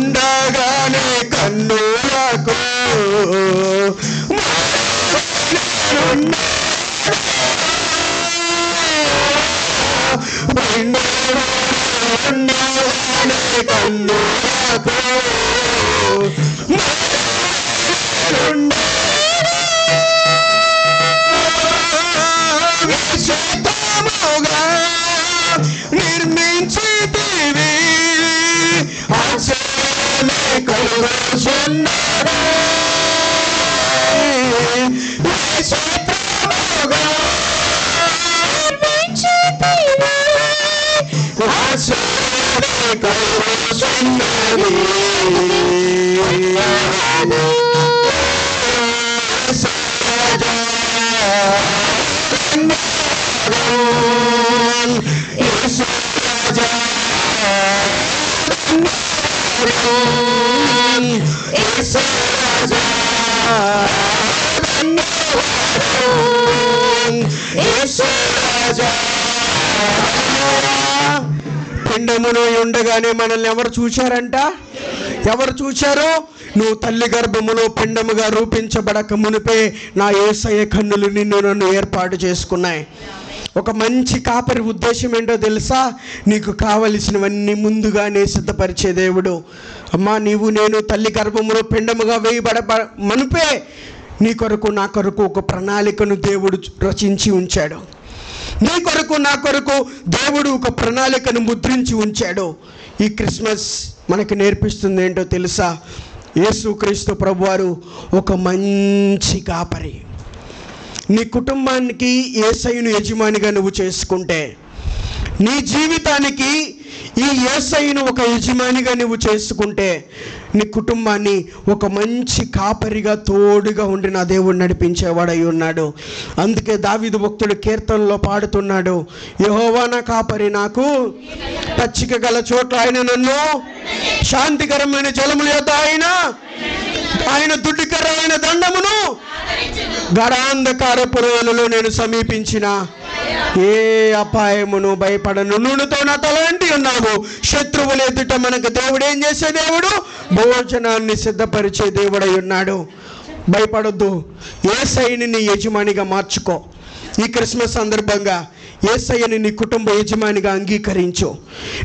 A: ఉండగానే కన్నులకు కన్నులకు నిర్మించితివి కలుగుచున్నాడు, పిండములో ఉండగానే మనల్ని ఎవరు చూశారంట? ఎవరు చూశారు? నువ్వు తల్లి గర్భములో పిండముగా రూపించబడక మునిపే నా యేసయ్య కన్నులు నిన్ను నన్ను ఏర్పాటు చేసుకున్నాయి. ఒక మంచి కాపరి ఉద్దేశం ఏంటో తెలుసా? నీకు కావలసినవన్నీ ముందుగానే సిద్ధపరిచే దేవుడు. అమ్మా, నీవు నేను తల్లి గర్భములో పిండముగా వేయబడ మునిపే నీ కొరకు నా కొరకు ఒక ప్రణాళికను దేవుడు రచించి ఉంచాడు. నీ కొరకు నా కొరకు దేవుడు ఒక ప్రణాళికను ముద్రించి ఉంచాడు. ఈ క్రిస్మస్ మనకి నేర్పిస్తుంది ఏంటో తెలుసా? యేసుక్రీస్తు ప్రభువారు ఒక మంచి కాపరి. నీ కుటుంబానికి యేసయ్యను యజమానిగా నువ్వు చేసుకుంటే, నీ జీవితానికి ఈ యేసయ్యను ఒక యజమానిగా నువ్వు చేసుకుంటే, నీ కుటుంబాన్ని ఒక మంచి కాపరిగా తోడుగా ఉండి నా దేవుడు నడిపించేవాడై ఉన్నాడు. అందుకే దావీదు భక్తుడు కీర్తనలో పాడుతున్నాడు, యెహోవా నా కాపరి, నాకు పచ్చిక గల చోట్ల ఆయన నన్ను, శాంతికరమైన జలముల యొద్ద ఆయన దుడ్డికరమైన దండమును, గడాంధకారపు లోయలలో నేను సమీపించిన ఏ అపాయమును భయపడను. నూనెతో నా తల అంటి ఉన్నావు. శత్రువులు ఎదుట మనకు దేవుడు ఏం చేసే దేవుడు? భోజనాన్ని సిద్ధపరిచే దేవుడై ఉన్నాడు. భయపడొద్దు. యేసయ్యని నీ యజమానిగా మార్చుకో. ఈ క్రిస్మస్ సందర్భంగా యేసయ్యని నీ కుటుంబ యజమానిగా అంగీకరించు.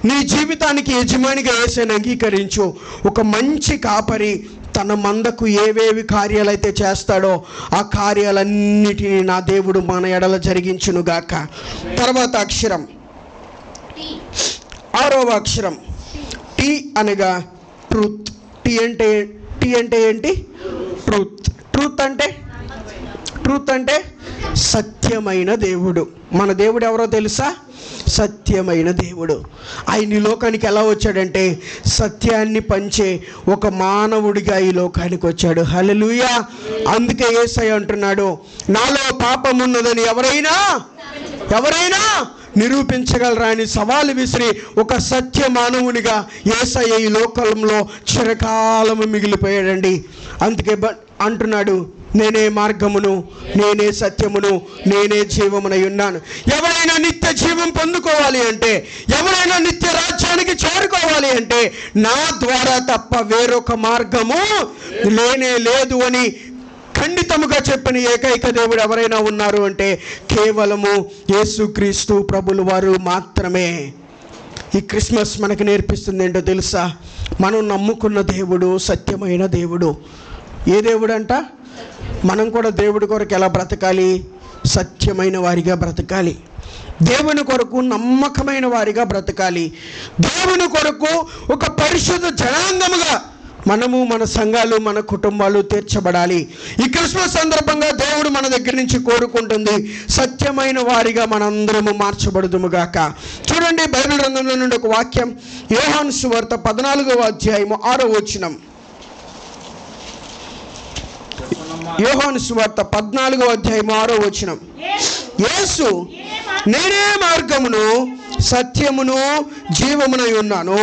A: నీ జీవితానికి యజమానిగా యేసయ్యని అంగీకరించు. ఒక మంచి కాపరి తన మందకు ఏవేవి కార్యాలైతే చేస్తాడో ఆ కార్యాలన్నిటినీ నా దేవుడు మన ఎడల జరిగించునుగాక. తర్వాత అక్షరం, 6వ అక్షరం టీ అనగా ట్రూత్. టీ అంటే ఏంటి? ట్రూత్. ట్రూత్ అంటే సత్యమైన దేవుడు. మన దేవుడు ఎవరో తెలుసా? సత్యమైన దేవుడు. ఆయన ఈ లోకానికి ఎలా వచ్చాడంటే సత్యాన్ని పంచే ఒక మానవుడిగా ఈ లోకానికి వచ్చాడు. హల్లెలూయా. అందుకే యేసయ్య అంటున్నాడు, నాలో పాపం ఉన్నదని ఎవరైనా నిరూపించగలరా అని సవాలు విసిరి ఒక సత్య మానవునిగా యేసయ్య ఈ లోకంలో చిరకాలము మిగిలిపోయాడండి. అందుకే అంటున్నాడు, నేనే మార్గమును, నేనే సత్యమును, నేనే జీవమునై ఉన్నాను. ఎవరైనా నిత్య జీవం పొందుకోవాలి అంటే, ఎవరైనా నిత్య రాజ్యానికి చేరుకోవాలి అంటే నా ద్వారా తప్ప వేరొక మార్గము లేనే లేదు అని ఖండితముగా చెప్పిన ఏకైక దేవుడు ఎవరైనా ఉన్నారు అంటే కేవలము యేసుక్రీస్తు ప్రభులు వారు మాత్రమే. ఈ క్రిస్మస్ మనకు నేర్పిస్తుంది ఏంటో తెలుసా? మనం నమ్ముకున్న దేవుడు సత్యమైన దేవుడు. ఏ దేవుడు అంట? మనం కూడా దేవుడి కొరకు ఎలా బ్రతకాలి? సత్యమైన వారిగా బ్రతకాలి. దేవుని కొరకు నమ్మకమైన వారిగా బ్రతకాలి. దేవుని కొరకు ఒక పరిశుద్ధ జనాంగముగా మనము, మన సంఘాలు, మన కుటుంబాలు తీర్చబడాలి. ఈ క్రిస్మస్ సందర్భంగా దేవుడు మన దగ్గర నుంచి కోరుకుంటుంది సత్యమైన వారిగా మనందరము మార్చబడుదుముగాక. చూడండి, బైబిల్ గ్రంథంలో నుండి ఒక వాక్యం, యోహాను సువార్త 14వ అధ్యాయము 6వ వచనం. యోహాను సువార్త 14వ అధ్యాయము 6వ వచనం. యేసు, నేనే మార్గమును, సత్యమును, జీవమునై ఉన్నాను.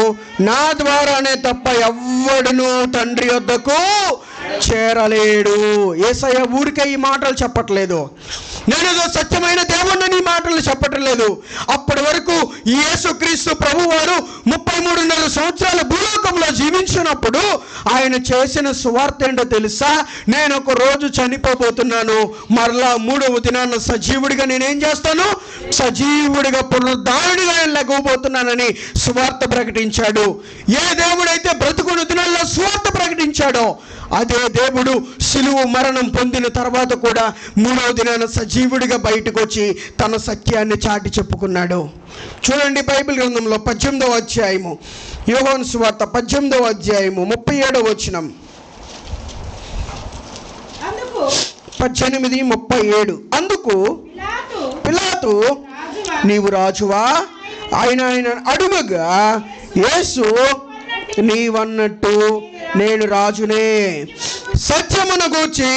A: నా ద్వారానే తప్ప ఎవ్వడును తండ్రి వద్దకు చేరలేడు. యేసయ్య ఊరికే ఈ మాటలు చెప్పట్లేదు. నేనేదో సత్యమైన దేవుణ్ణి ఈ మాటలు చెప్పట్లేదు. అప్పటి వరకు యేసుక్రీస్తు ప్రభువారు 33.5 సంవత్సరాల భూలోకంలో జీవించినప్పుడు ఆయన చేసిన సువార్త ఏంటో తెలుసా? నేను ఒక రోజు చనిపోబోతున్నాను, మరలా 3వ దినాన సజీవుడిగా నేనేం చేస్తాను? సజీవుడిగా పునరుద్ధారుడిగా లెగవబోతున్నానని సువార్త ప్రకటించాడు. ఏ దేవుడైతే బ్రతుకున్న దినాల్లో సువార్త ప్రకటించాడో అదే దేవుడు సిలువ మరణం పొందిన తర్వాత కూడా 3వ దినాన సజీవుడిగా బయటకు వచ్చి తన సత్యాన్ని చాటి చెప్పుకున్నాడు. చూడండి, బైబిల్ గ్రంథంలో 18వ అధ్యాయము, యోహాను సువార్త 18వ అధ్యాయము 37వ వచనం. 18:37. అందుకు పిలాతు, నీవు రాజువా? ఆయన అడుగగా యేసు, నీవన్నట్టు నేను రాజునే, సత్యమును గూర్చి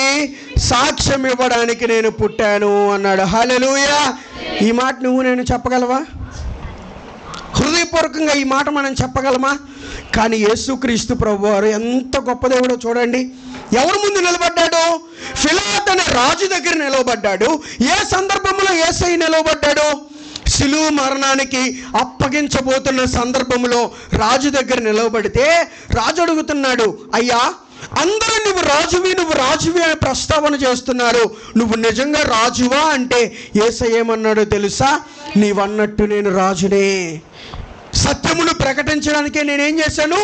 A: సాక్ష్యం ఇవ్వడానికి నేను పుట్టాను అన్నాడు. హల్లెలూయా. ఈ మాట నువ్వు నేను చెప్పగలవా? హృదయపూర్వకంగా ఈ మాట మనం చెప్పగలమా? కానీ యేసుక్రీస్తు ప్రభువారు ఎంత గొప్ప దేవుడో చూడండి. ఎవరి ముందు నిలబడ్డాడు? పిలాతు అనే రాజు దగ్గర నిలవబడ్డాడు. ఏ సందర్భంలో యేసయ్య నిలవబడ్డాడు? సిలువ మరణానికి అప్పగించబోతున్న సందర్భంలో రాజు దగ్గర నిలవబడితే రాజు అడుగుతున్నాడు, అయ్యా, అందరూ నువ్వు రాజువి అని ప్రస్తావన చేస్తున్నారు, నువ్వు నిజంగా రాజువా అంటే యేసయ్య ఏమన్నాడో తెలుసా? నీవన్నట్టు నేను రాజునే. సత్యమును ప్రకటించడానికే నేనేం చేశాను?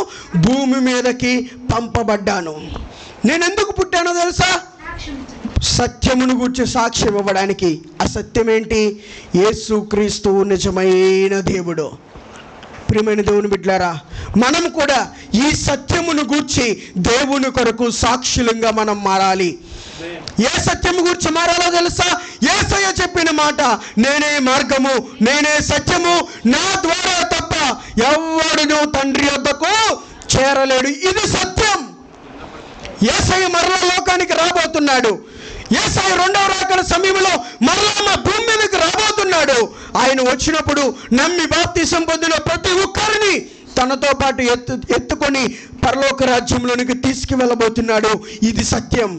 A: భూమి మీదకి పంపబడ్డాను. నేను ఎందుకు పుట్టానో తెలుసా? సత్యమును గూర్చి సాక్ష్యం ఇవ్వడానికి. ఆ సత్యం ఏంటి? యేసుక్రీస్తు నిజమైన దేవుడు. ప్రియమైన దేవుని బిడ్డలారా, మనం కూడా ఈ సత్యమును గూర్చి దేవుని కొరకు సాక్షులంగా మనం మారాలి. ఏ సత్యము గురించి మారాలో తెలుసా? యేసయ్య చెప్పిన మాట, నేనే మార్గము, నేనే సత్యము, నా ద్వారా తప్ప ఎవ్వడును తండ్రి వద్దకు చేరలేడు. ఇది సత్యం. యేసయ్య మరలా లోకానికి రాబోతున్నాడు. యేసయ్య 2వ రాకడ సమయంలో మరలా మా భూమి మీదకి రాబోతున్నాడు. ఆయన వచ్చినప్పుడు నమ్మి బాప్తిసం పొందిన ప్రతి ఒక్కరిని తనతో పాటు ఎత్తుకొని పరలోక రాజ్యంలోనికి తీసుకువెళ్ళబోతున్నాడు. ఇది సత్యం.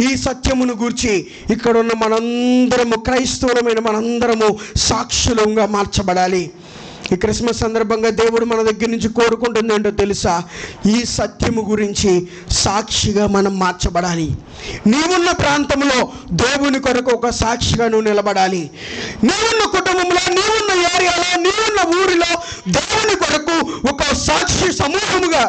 A: ఈ సత్యమును గూర్చి ఇక్కడ ఉన్న మనందరము, క్రైస్తవులమైన మనందరము సాక్షులంగా మార్చబడాలి. ఈ క్రిస్మస్ సందర్భంగా దేవుడు మన దగ్గర నుంచి కోరుకుంటుంది ఏంటో తెలుసా? ఈ సత్యము గురించి సాక్షిగా మనం మార్చబడాలి. నీవున్న ప్రాంతంలో దేవుని కొరకు ఒక సాక్షిగా నువ్వు నిలబడాలి. నీవున్న కుటుంబంలో, నీవున్న ఏరియాలో, నీవున్న ఊరిలో దేవుని కొరకు ఒక సాక్షి సమూహముగా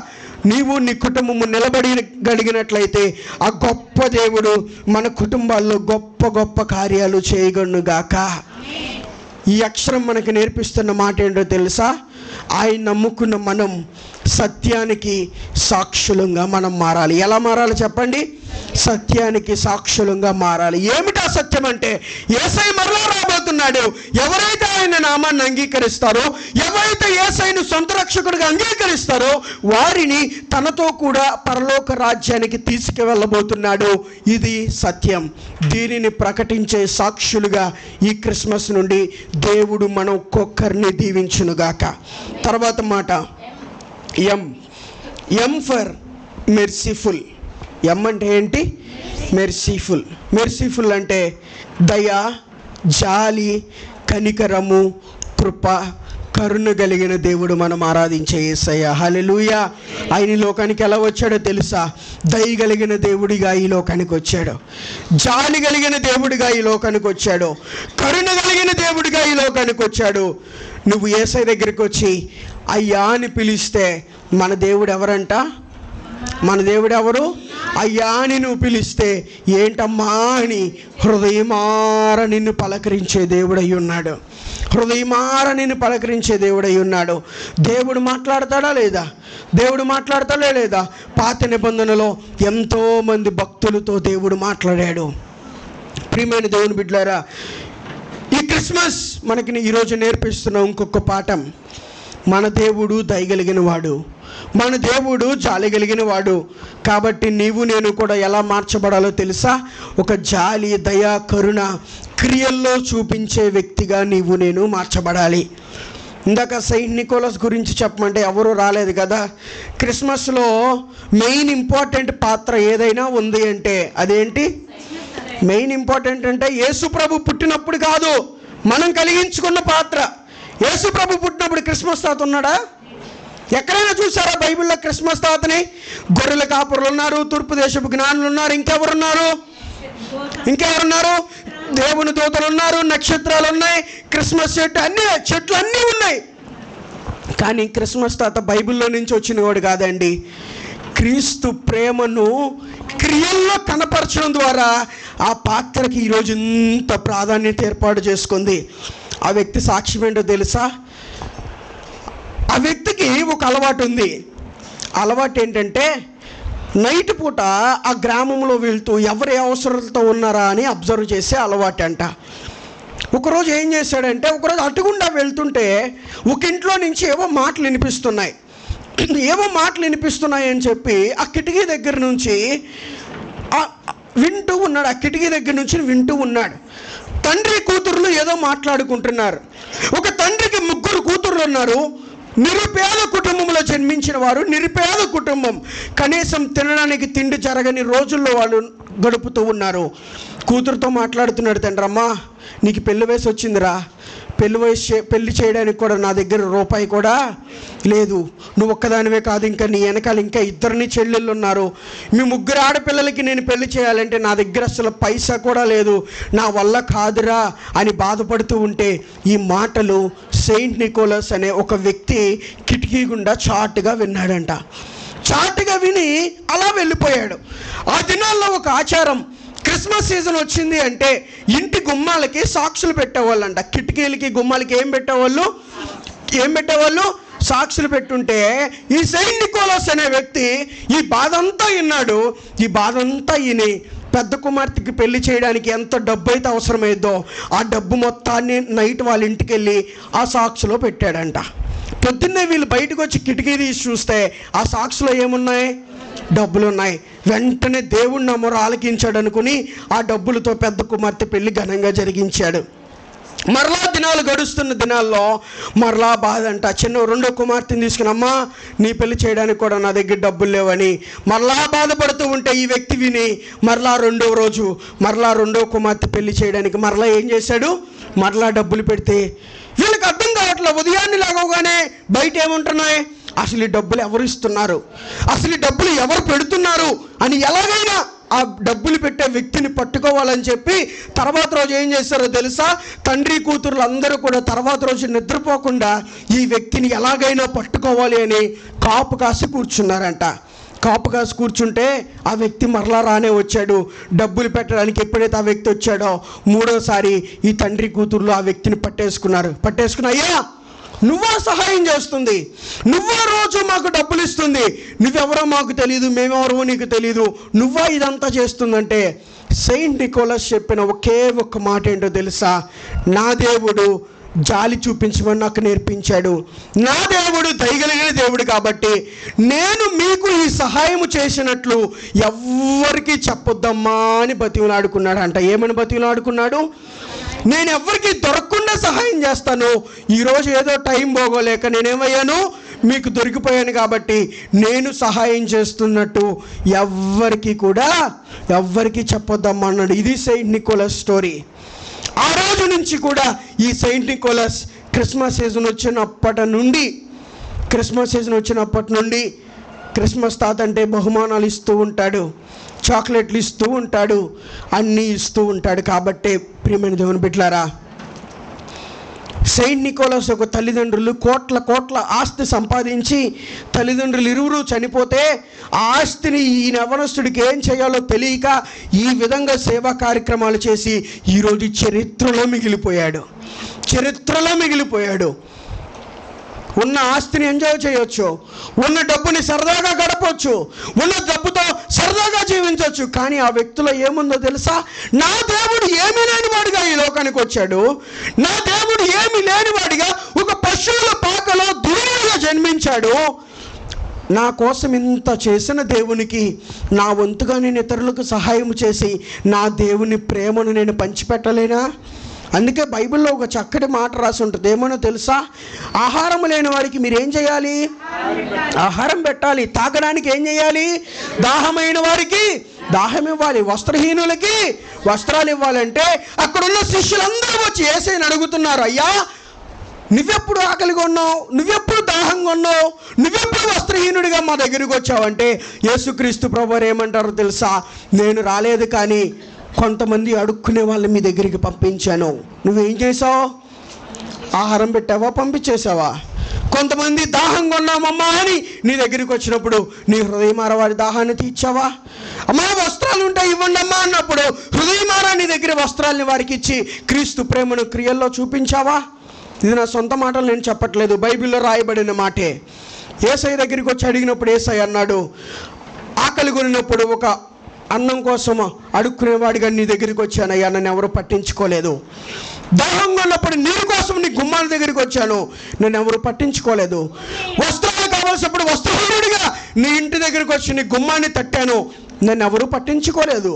A: నీవు నీ కుటుంబము నిలబడగలిగినట్లయితే ఆ గొప్ప దేవుడు మన కుటుంబాల్లో గొప్ప గొప్ప కార్యాలు చేయగలనుగాక. ఈ అక్షరం మనకు నేర్పిస్తున్న మాట ఏంటో తెలుసా? ఆయన నమ్ముకున్న మనం సత్యానికి సాక్షులంగా మనం మారాలి. ఎలా మారాలి చెప్పండి? సత్యానికి సాక్షులంగా మారాలి. ఏమిటా సత్యం అంటే, యేసయ్య మరలా రాబోతున్నాడు. ఎవరైతే ఆయన నామాన్ని అంగీకరిస్తారో, ఎవరైతే యేసయ్యను సొంత రక్షకుడిగా అంగీకరిస్తారో వారిని తనతో కూడా పరలోక రాజ్యానికి తీసుకువెళ్ళబోతున్నాడు. ఇది సత్యం. దీనిని ప్రకటించే సాక్షులుగా ఈ క్రిస్మస్ నుండి దేవుడు మనం ఒక్కొక్కరిని దీవించునుగాక. తర్వాత మాట, ఎం ఫర్ మెర్సిఫుల్. ఎం అంటే ఏంటి? మెర్సీఫుల్. మెర్సీఫుల్ అంటే దయ, జాలి, కనికరము, కృప, కరుణ కలిగిన దేవుడు మనం ఆరాధించే యేసయ్య. హల్లెలూయా. ఆయన ఈ లోకానికి ఎలా వచ్చాడో తెలుసా? దయ కలిగిన దేవుడిగా ఈ లోకానికి వచ్చాడు, జాలి కలిగిన దేవుడిగా ఈ లోకానికి వచ్చాడు, కరుణ కలిగిన దేవుడిగా ఈ లోకానికి వచ్చాడు. నువ్వు యేసయ్య దగ్గరికి వచ్చి అయ్యా అని పిలిస్తే మన దేవుడు ఎవరంట? మన దేవుడు ఎవరు? అయ్యా అని నువ్వు పిలిస్తే ఏంటమ్మా అని హృదయమార నిన్ను పలకరించే దేవుడై ఉన్నాడు. హృదయమార నిన్ను పలకరించే దేవుడై ఉన్నాడు. దేవుడు మాట్లాడతాడా లేదా? దేవుడు మాట్లాడతాడా లేదా? పాత నిబంధనలో ఎంతోమంది భక్తులతో దేవుడు మాట్లాడాడు. ప్రియమైన దేవుని బిడ్డలారా, ఈ క్రిస్మస్ మనకి ఈరోజు నేర్పిస్తున్న ఇంకొక పాఠం, మన దేవుడు దయగలిగిన వాడు, మన దేవుడు జాలి కలిగిన వాడు. కాబట్టి నీవు నేను కూడా ఎలా మార్చబడాలో తెలుసా? ఒక జాలి, దయ, కరుణ క్రియల్లో చూపించే వ్యక్తిగా నీవు నేను మార్చబడాలి. ఇందాక సెయింట్ నికోలస్ గురించి చెప్పమంటే ఎవరు రాలేదు కదా. క్రిస్మస్లో మెయిన్ ఇంపార్టెంట్ పాత్ర ఏదైనా ఉంది అంటే అదేంటి? మెయిన్ ఇంపార్టెంట్ అంటే యేసు ప్రభు పుట్టినప్పుడు కాదు, మనం కలిగించుకున్న పాత్ర. యేసు ప్రభు పుట్టినప్పుడు క్రిస్మస్ తాత ఉన్నాడా? ఎక్కడైనా చూసారా బైబిల్లో క్రిస్మస్ తాతని? గొర్రెల కాపురులు ఉన్నారు, తూర్పు దేశపు జ్ఞానులు ఉన్నారు, ఇంకెవరున్నారు? దేవుని దూతలు ఉన్నారు, నక్షత్రాలు ఉన్నాయి, క్రిస్మస్ చెట్లు అన్నీ ఉన్నాయి. కానీ క్రిస్మస్ తాత బైబిల్లో నుంచి వచ్చిన వాడు కాదండి. క్రీస్తు ప్రేమను క్రియల్లో కనపరచడం ద్వారా ఆ పాత్రకి ఈరోజు ఇంత ప్రాధాన్యత ఏర్పాటు చేసుకుంది. ఆ వ్యక్తి సాక్ష్యం ఏంటో తెలుసా? ఆ వ్యక్తికి ఒక అలవాటు ఉంది. అలవాటు ఏంటంటే నైట్ పూట ఆ గ్రామంలో వెళ్తూ ఎవరి అవసరాలతో ఉన్నారా అని అబ్జర్వ్ చేసే అలవాటు అంట. ఒకరోజు ఏం చేశాడంటే, ఒకరోజు అటుగుండా వెళ్తుంటే ఒక ఇంట్లో నుంచి ఏవో మాటలు వినిపిస్తున్నాయి అని చెప్పి ఆ కిటికీ దగ్గర నుంచి వింటూ ఉన్నాడు. తండ్రి కూతుర్లు ఏదో మాట్లాడుకుంటున్నారు. ఒక తండ్రికి 3 కూతుర్లు ఉన్నారు. నిరుపేద కుటుంబంలో జన్మించిన వారు, నిరుపేద కుటుంబం, కనీసం తినడానికి తిండి జరగని రోజుల్లో వాళ్ళు గడుపుతూ ఉన్నారు. కూతురుతో మాట్లాడుతున్నాడు తండ్రి, అమ్మా నీకు పెళ్లి వయసు వచ్చిందిరా, పెళ్లి చేయడానికి కూడా నా దగ్గర రూపాయి కూడా లేదు. నువ్వు ఒక్కదానివే కాదు, ఇంకా నీ వెనకాల ఇంకా 2 చెల్లెళ్ళు ఉన్నారు. మీ 3 ఆడపిల్లలకి నేను పెళ్లి చేయాలంటే నా దగ్గర అసలు పైసా కూడా లేదు, నా వల్ల కాదురా అని బాధపడుతూ ఉంటే ఈ మాటలు సెయింట్ నికోలస్ అనే ఒక వ్యక్తి కిటికీ గుండా చాటుగా విన్నాడంట. చాటుగా విని అలా వెళ్ళిపోయాడు. ఆ దినాల్లో ఒక ఆచారం, క్రిస్మస్ సీజన్ వచ్చింది అంటే ఇంటి గుమ్మాలకి సాక్షులు పెట్టేవాళ్ళంట. కిటికీలకి గుమ్మాలకి ఏం పెట్టేవాళ్ళు? సాక్షులు పెట్టుంటే ఈ సెయింట్ నికోలస్ అనే వ్యక్తి ఈ బాధ అంతా విన్నాడు. ఈ బాధ అంతా విని పెద్ద కుమార్తెకి పెళ్లి చేయడానికి ఎంత డబ్బు అయితే అవసరమైందో ఆ డబ్బు మొత్తాన్ని నైట్ వాళ్ళ ఇంటికి వెళ్ళి ఆ సాక్షిలో పెట్టాడంట. పొద్దున్నే వీళ్ళు బయటకు వచ్చి కిటికీ తీసి చూస్తే ఆ సాక్షిలో ఏమున్నాయి? డబ్బులు ఉన్నాయి. వెంటనే దేవుడు నా మొర ఆలకించాడు అనుకుని ఆ డబ్బులతో పెద్ద కుమార్తె పెళ్లి ఘనంగా జరిగించాడు. మరలా దినాలు గడుస్తున్న దినాల్లో మరలా బాధ అంట. రెండో కుమార్తెని తీసుకుని, అమ్మా నీ పెళ్లి చేయడానికి కూడా నా దగ్గర డబ్బులు లేవని మరలా బాధపడుతూ ఉంటే ఈ వ్యక్తి విని మరలా రెండో కుమార్తె పెళ్లి చేయడానికి మరలా ఏం చేశాడు? మరలా డబ్బులు పెడితే వీళ్ళకి అర్థం కావట్లే. ఉదయాన్నే లాగోగానే బయట ఏముంటున్నాయి? అసలు ఈ డబ్బులు ఎవరు ఇస్తున్నారు, అసలు ఈ డబ్బులు ఎవరు పెడుతున్నారు అని ఎలాగైనా ఆ డబ్బులు పెట్టే వ్యక్తిని పట్టుకోవాలని చెప్పి తర్వాత రోజు ఏం చేస్తారో తెలుసా? తండ్రి కూతుర్లు అందరూ కూడా తర్వాత రోజు నిద్రపోకుండా ఈ వ్యక్తిని ఎలాగైనా పట్టుకోవాలి అని కాపు కాసి కూర్చున్నారంట. కాపు కాసి కూర్చుంటే ఆ వ్యక్తి మరలా రానే వచ్చాడు. డబ్బులు పెట్టడానికి ఎప్పుడైతే ఆ వ్యక్తి వచ్చాడో 3వసారి ఈ తండ్రి కూతుర్లు ఆ వ్యక్తిని పట్టేసుకుని అయ్యా నువ్వా సహాయం చేస్తుంది, నువ్వా రోజు మాకు డబ్బులు ఇస్తుంది, నువ్వెవరో మాకు తెలియదు, మేమెవరో నీకు తెలియదు, నువ్వా ఇదంతా చేస్తుందంటే సెయింట్ నికోలస్ చెప్పిన ఒకే ఒక్క మాట ఏంటో తెలుసా? నా దేవుడు జాలి చూపించమని నాకు నేర్పించాడు, నా దేవుడు దయగలిగిన దేవుడు కాబట్టి నేను మీకు ఈ సహాయం చేసినట్లు ఎవ్వరికీ చెప్పొద్దమ్మా అని బతిమలాడుకున్నాడు అంట. ఏమని బతిమలాడుకున్నాడు? నేను ఎవరికి దొరకకుండా సహాయం చేస్తాను. ఈరోజు ఏదో టైం బాగోలేక నేనేమయ్యాను, మీకు దొరికిపోయాను కాబట్టి నేను సహాయం చేస్తున్నట్టు ఎవ్వరికి చెప్పొద్దమ్మా అన్నాడు. ఇది సెయింట్ నికోలస్ స్టోరీ. ఆ రోజు నుంచి కూడా ఈ సెయింట్ నికోలస్ క్రిస్మస్ సీజన్ వచ్చినప్పటి నుండి క్రిస్మస్ తాత అంటే బహుమానాలు ఇస్తూ ఉంటాడు, చాక్లెట్లు ఇస్తూ ఉంటాడు, అన్నీ ఇస్తూ ఉంటాడు. కాబట్టే ప్రియమైన దేవుని బిడ్డలారా, సెయింట్ నికోలస్ ఒక తల్లిదండ్రులు కోట్ల ఆస్తి సంపాదించి తల్లిదండ్రులు ఇరువురు చనిపోతే ఆ ఆస్తిని ఈ యవనస్తుడికి ఏం చేయాలో తెలియక ఈ విధంగా సేవా కార్యక్రమాలు చేసి ఈరోజు చరిత్రలో మిగిలిపోయాడు. ఉన్న ఆస్తిని ఎంజాయ్ చేయొచ్చు, ఉన్న డబ్బుని సరదాగా గడపవచ్చు, ఉన్న డబ్బుతో సరదాగా జీవించవచ్చు. కానీ ఆ వ్యక్తిలో ఏముందో తెలుసా? నా దేవుడు ఏమీ లేనివాడిగా ఈ లోకానికి వచ్చాడు, నా దేవుడు ఏమీ లేనివాడిగా ఒక పశువుల పాకలో దూరంగా జన్మించాడు. నా కోసం ఇంత చేసిన దేవునికి నా వంతుగా నేను ఇతరులకు సహాయం చేసి నా దేవుని ప్రేమను నేను పంచిపెట్టలేనా? అందుకే బైబిల్లో ఒక చక్కటి మాట రాసి ఉంటుంది. ఏమో తెలుసా? ఆహారం లేని వారికి మీరేం చేయాలి? ఆహారం పెట్టాలి. తాగడానికి ఏం చేయాలి? దాహమైన వారికి దాహం ఇవ్వాలి. వస్త్రహీనులకి వస్త్రాలు ఇవ్వాలంటే అక్కడున్న శిష్యులందరూ వచ్చి యేసయ్యని అడుగుతున్నారు, అయ్యా నువ్వెప్పుడు ఆకలిగా ఉన్నావు, నువ్వెప్పుడు దాహంగా ఉన్నావు, నువ్వెప్పుడు వస్త్రహీనుడిగా మా దగ్గరికి వచ్చావంటే యేసుక్రీస్తు ప్రభువారు ఏమంటారో తెలుసా? నేను రాలేదు, కానీ కొంతమంది అడుక్కునే వాళ్ళని మీ దగ్గరికి పంపించాను. నువ్వేం చేసావు? ఆహారం పెట్టావా, పంపించేసావా? కొంతమంది దాహంగా ఉన్నామమ్మా అని నీ దగ్గరికి వచ్చినప్పుడు నీ హృదయమార వారి దాహాన్ని తీర్చావా? అమ్మా వస్త్రాలు ఉంటాయి ఇవ్వండి అమ్మా అన్నప్పుడు హృదయమార నీ దగ్గర వస్త్రాలని వారికి ఇచ్చి క్రీస్తు ప్రేమను క్రియల్లో చూపించావా? ఇది నా సొంత మాటలు నేను చెప్పట్లేదు, బైబిల్లో రాయబడిన మాటే. యేసయ్య దగ్గరికి వచ్చి అడిగినప్పుడు యేసయ్య అన్నాడు, ఆకలి కొనినప్పుడు ఒక అన్నం కోసం అడుక్కునేవాడిగా నీ దగ్గరికి వచ్చానయ్యా, నన్ను ఎవరు పట్టించుకోలేదు. దాహంగా ఉన్నప్పుడు నీరు కోసం నీ గుమ్మాల దగ్గరికి వచ్చాను, నన్ను ఎవరు పట్టించుకోలేదు. వస్త్రాలు కావాల్సినప్పుడు వస్త్రహీనుడిగా నీ ఇంటి దగ్గరికి వచ్చి నీ గుమ్మాన్ని తట్టాను, నన్ను ఎవరు పట్టించుకోలేదు.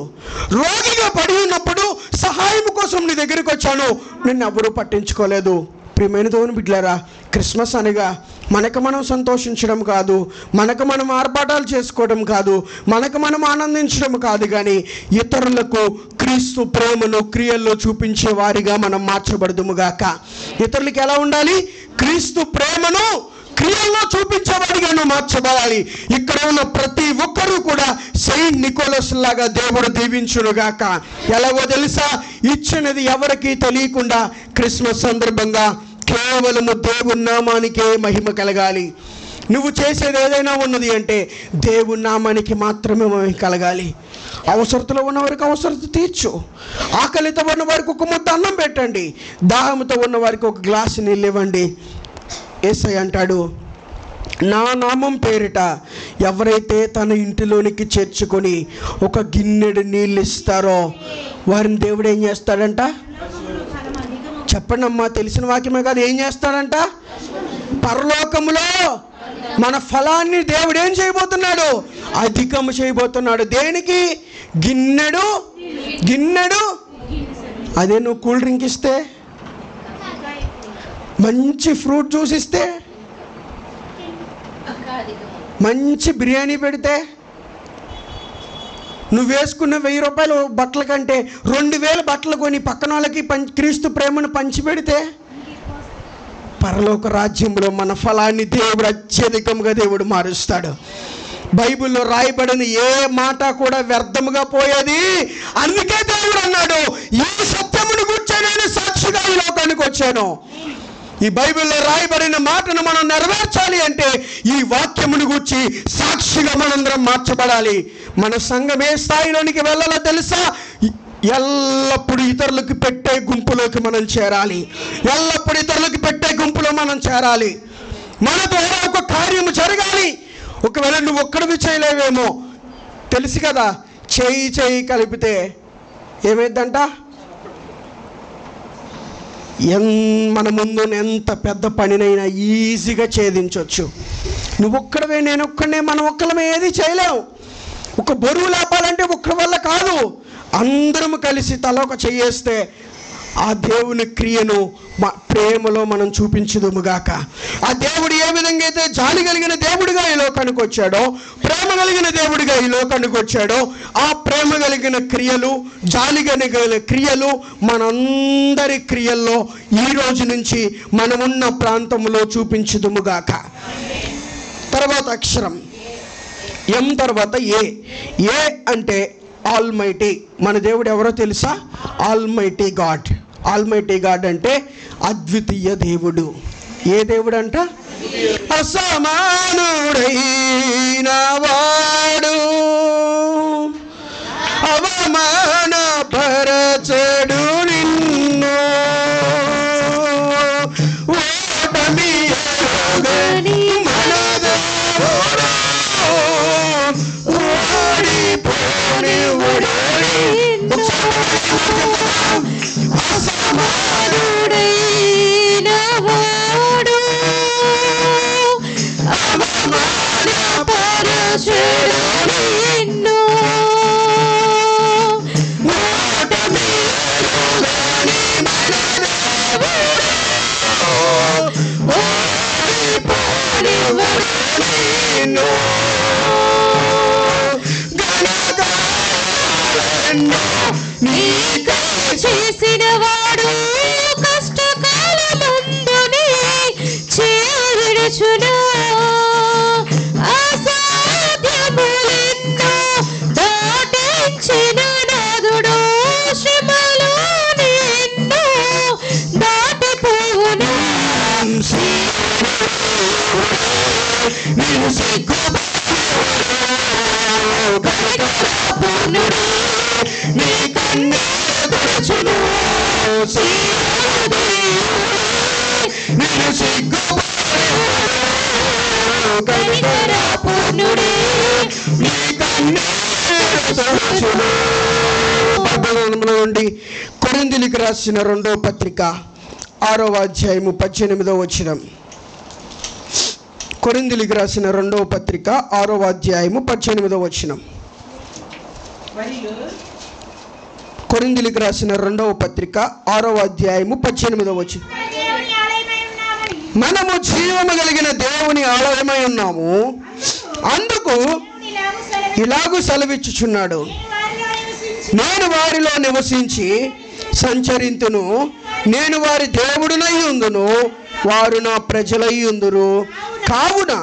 A: రోగిగా పడి ఉన్నప్పుడు సహాయం కోసం నీ దగ్గరికి వచ్చాను, నిన్ను ఎవరు పట్టించుకోలేదు. ప్రియమైన దేవుని బిడ్డలారా, క్రిస్మస్ అనగా మనకు మనం సంతోషించడం కాదు, మనకు మనం ఆర్భాటాలు చేసుకోవడం కాదు, మనకు మనం ఆనందించడం కాదు, కానీ ఇతరులకు క్రీస్తు ప్రేమను క్రియల్లో చూపించే వారిగా మనం మార్చబడదుముగాక. ఇతరులకు ఎలా ఉండాలి? క్రీస్తు ప్రేమను క్రియల్లో చూపించేవాడిగా నువ్వు మార్చబడాలి. ఇక్కడ ఉన్న ప్రతి ఒక్కరూ కూడా సెయింట్ నికోలస్ లాగా దేవుడు దీవించునుగాక. ఎలాగో తెలుసా? ఇచ్చినది ఎవరికీ తెలియకుండా క్రిస్మస్ సందర్భంగా కేవలము దేవుని నామానికే మహిమ కలగాలి. నువ్వు చేసేది ఏదైనా ఉన్నది అంటే దేవుని నామానికి మాత్రమే మహిమ కలగాలి. అవసరతలో ఉన్న వారికి అవసరత తీర్చు, ఆకలితో ఉన్న వారికి ఒక ముద్ద అన్నం పెట్టండి, దాహంతో ఉన్న వారికి ఒక గ్లాసు నీళ్ళు ఇవ్వండి. యేసయ్య అంటాడు, నా నామం పేరిట ఎవరైతే తన ఇంటిలోనికి చేర్చుకొని ఒక గిన్నెడు నీళ్ళు ఇస్తారో వారిని దేవుడు ఏం చేస్తాడంట? చెప్పండి అమ్మా, తెలిసిన వాక్యమే కాదు, ఏం చేస్తాడంట? పరలోకములో మన ఫలాన్ని దేవుడు ఏం చేయబోతున్నాడు? అధికము చేయబోతున్నాడు. దేనికి? గిన్నెడు. అదే నువ్వు కూల్ డ్రింక్ ఇస్తే, మంచి ఫ్రూట్ జ్యూస్ ఇస్తే, మంచి బిర్యానీ పెడితే, నువ్వు వేసుకున్న 1000 రూపాయలు బట్టల కంటే 2000 బట్టలు కొని పక్కన వాళ్ళకి క్రీస్తు ప్రేమను పంచిపెడితే, పరలోక రాజ్యంలో మన ఫలాన్ని దేవుడు అత్యధికంగా దేవుడు మారుస్తాడు. బైబిల్లో రాయబడిన ఏ మాట కూడా వ్యర్థముగా పోయేది. అందుకే దేవుడు అన్నాడు, ఈ సత్యమును గురించి నేను సాక్షిగా ఈ లోకానికి వచ్చాను. ఈ బైబిల్లో రాయబడిన మాటను మనం నెరవేర్చాలి అంటే ఈ వాక్యమును గూర్చి సాక్షిగా మనందరం మార్చబడాలి. మన సంఘం ఏ స్థాయిలోనికి వెళ్ళాలో తెలుసా? ఎల్లప్పుడూ ఇతరులకు పెట్టే గుంపులోకి మనం చేరాలి. ఎల్లప్పుడూ ఇతరులకు పెట్టే గుంపులో మనం చేరాలి. మన ద్వారా ఒక కార్యము జరగాలి. ఒకవేళ నువ్వు ఒక్కడివి చేయలేవేమో తెలుసు కదా, చేయి కలిపితే ఏమైందంట? మన ముందు ఎంత పెద్ద పనినైనా ఈజీగా ఛేదించవచ్చు. నువ్వు ఒక్కడవే, నేను ఒక్కడే, మనం ఒక్కడమే ఏది చేయలేము. ఒక బరువు లేపాలంటే ఒక్కడి వల్ల కాదు. అందరం కలిసి తల ఒక చెయ్యేస్తే ఆ దేవుని క్రియను ప్రేమలో మనం చూపించుదుముగాక. ఆ దేవుడు ఏ విధంగా అయితే జాలి కలిగిన దేవుడిగా ఈ లోకానికి వచ్చాడో, ప్రేమ కలిగిన దేవుడిగా ఈ లోకానికి వచ్చాడో, ఆ ప్రేమ కలిగిన క్రియలు, జాలి కలిగిన క్రియలు మనందరి క్రియల్లో ఈ రోజు నుంచి మనమున్న ప్రాంతంలో చూపించుదుముగాక. తర్వాత అక్షరం ఎం తర్వాత ఏ. ఏ అంటే ఆల్మైటీ. మన దేవుడు ఎవరో తెలుసా? Almighty God. ఆల్మైటీ గాడ్ అంటే అద్వితీయ దేవుడు. ఏ దేవుడు అంట? అసమానుడైన వాడు, అవమానపరచడు నిన్ను, ఓటమి ఎరుగని మన దేవుడు, ఓడిపోనివ్వడు. అసమానుడైన వాడు, అవమానపరచడు నిన్ను, ఓటమి ఎరుగని మన దేవుడు, ఓడిపోనివ్వడు నిన్ను. చేసిన వాడు కష్టకాలమందునే చేరుచును, అసాధ్యములెన్నో దాటించిన నాదుడు, శ్రమలు నిన్ను దాటిపోవును. నీ కన్నెదురుచును నిన్ను సిగ్గుపూర్ణుడే, నీ కన్నెదురుచును. నుండి కొరింథీయులకు రాసిన 2వ పత్రిక 6వ అధ్యాయము 18వ వచనం. కొరింథీయులకు రాసిన 2వ పత్రిక 6వ అధ్యాయము 18వ వచనం. కొరింథీయులకు రాసిన 2వ పత్రిక 6వ అధ్యాయము 18వ వచనం. మనము జీవము కలిగిన దేవుని ఆలయమై ఉన్నాము, అందుకు ఇలాగూ సెలవిచ్చుచున్నాడు, నేను వారిలో నివసించి సంచరింతును, నేను వారి దేవుడునై ఉందును, వారు నా ప్రజలై ఉందురు. కావున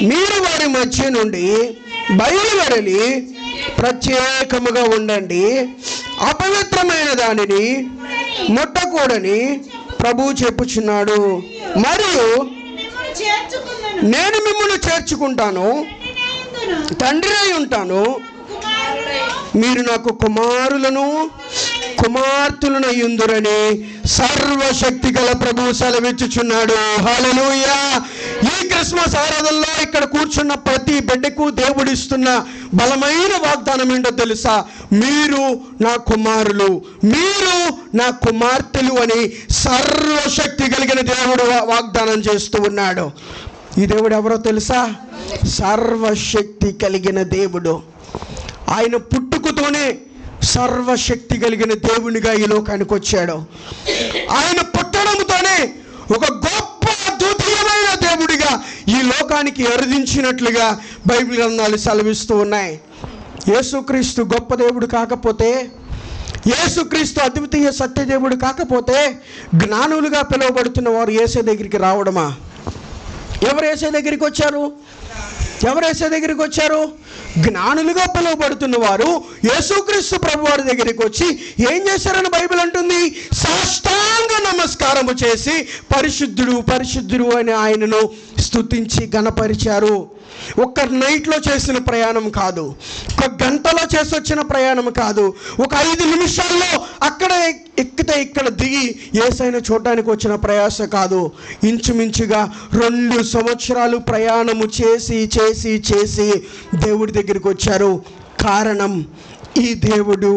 A: మీరు వారి మధ్య నుండి బయలువెడలి ప్రత్యేకముగా ఉండండి, అపవిత్రమైన దానిని ముట్టకూడని ప్రభువు చెప్పుచున్నాడు. మరియు నేను మిమ్మల్ని చేర్చుకుంటాను, తండ్రినై ఉంటాను, మీరు నాకు కుమారులను కుమార్తెలను అయ్యుందురని సర్వశక్తి గల ప్రభువు సెలవిచ్చుచున్నాడు. హల్లెలూయా. ఈ క్రిస్మస్ ఆరాధనలో ఇక్కడ కూర్చున్న ప్రతి బిడ్డకు దేవుడిస్తున్న బలమైన వాగ్దానం ఏంటో తెలుసా? మీరు నా కుమారులు, మీరు నా కుమార్తెలు అని సర్వశక్తి కలిగిన దేవుడు వాగ్దానం చేస్తూ ఉన్నాడు. ఈ దేవుడు ఎవరో తెలుసా? సర్వశక్తి కలిగిన దేవుడు. ఆయన పుట్టుకతోనే సర్వశక్తి కలిగిన దేవునిగా ఈ లోకానికి వచ్చాడు. ఆయన పుట్టడంతోనే ఒక గొప్ప అద్భుతమైన దేవుడిగా ఈ లోకానికి అరుదించినట్లుగా బైబిల్ గ్రంథాలు సెలవిస్తూ ఉన్నాయి. యేసుక్రీస్తు గొప్ప దేవుడు కాకపోతే, యేసుక్రీస్తు అద్వితీయ సత్యదేవుడు కాకపోతే, జ్ఞానులుగా పిలువబడుతున్న వారు యేసు దగ్గరికి రావడమా? ఎవరు యేసు దగ్గరికి వచ్చారు? ఎవరు యేసు దగ్గరికి వచ్చారు? జ్ఞానులుగా పిలువబడుతున్న వారు యేసుక్రీస్తు ప్రభు వారి దగ్గరికి వచ్చి ఏం చేశారని బైబిల్ అంటుంది? సాష్టాంగ నమస్కారము చేసి పరిశుద్ధుడు పరిశుద్ధుడు అని ఆయనను స్తుతించి గణపరిచారు. ఒక్క నైట్లో చేసిన ప్రయాణం కాదు, ఒక గంటలో చేసి వచ్చిన ప్రయాణం కాదు, ఒక 5 నిమిషాల్లో అక్కడ ఎక్కితే ఇక్కడ దిగి యేసయ్యను చూడడానికి వచ్చిన ప్రయాస కాదు. ఇంచుమించుగా 2 సంవత్సరాలు ప్రయాణము చేసి చేసి చేసి దేవుడి దగ్గరికి వచ్చారు. కారణం, ఈ దేవుడు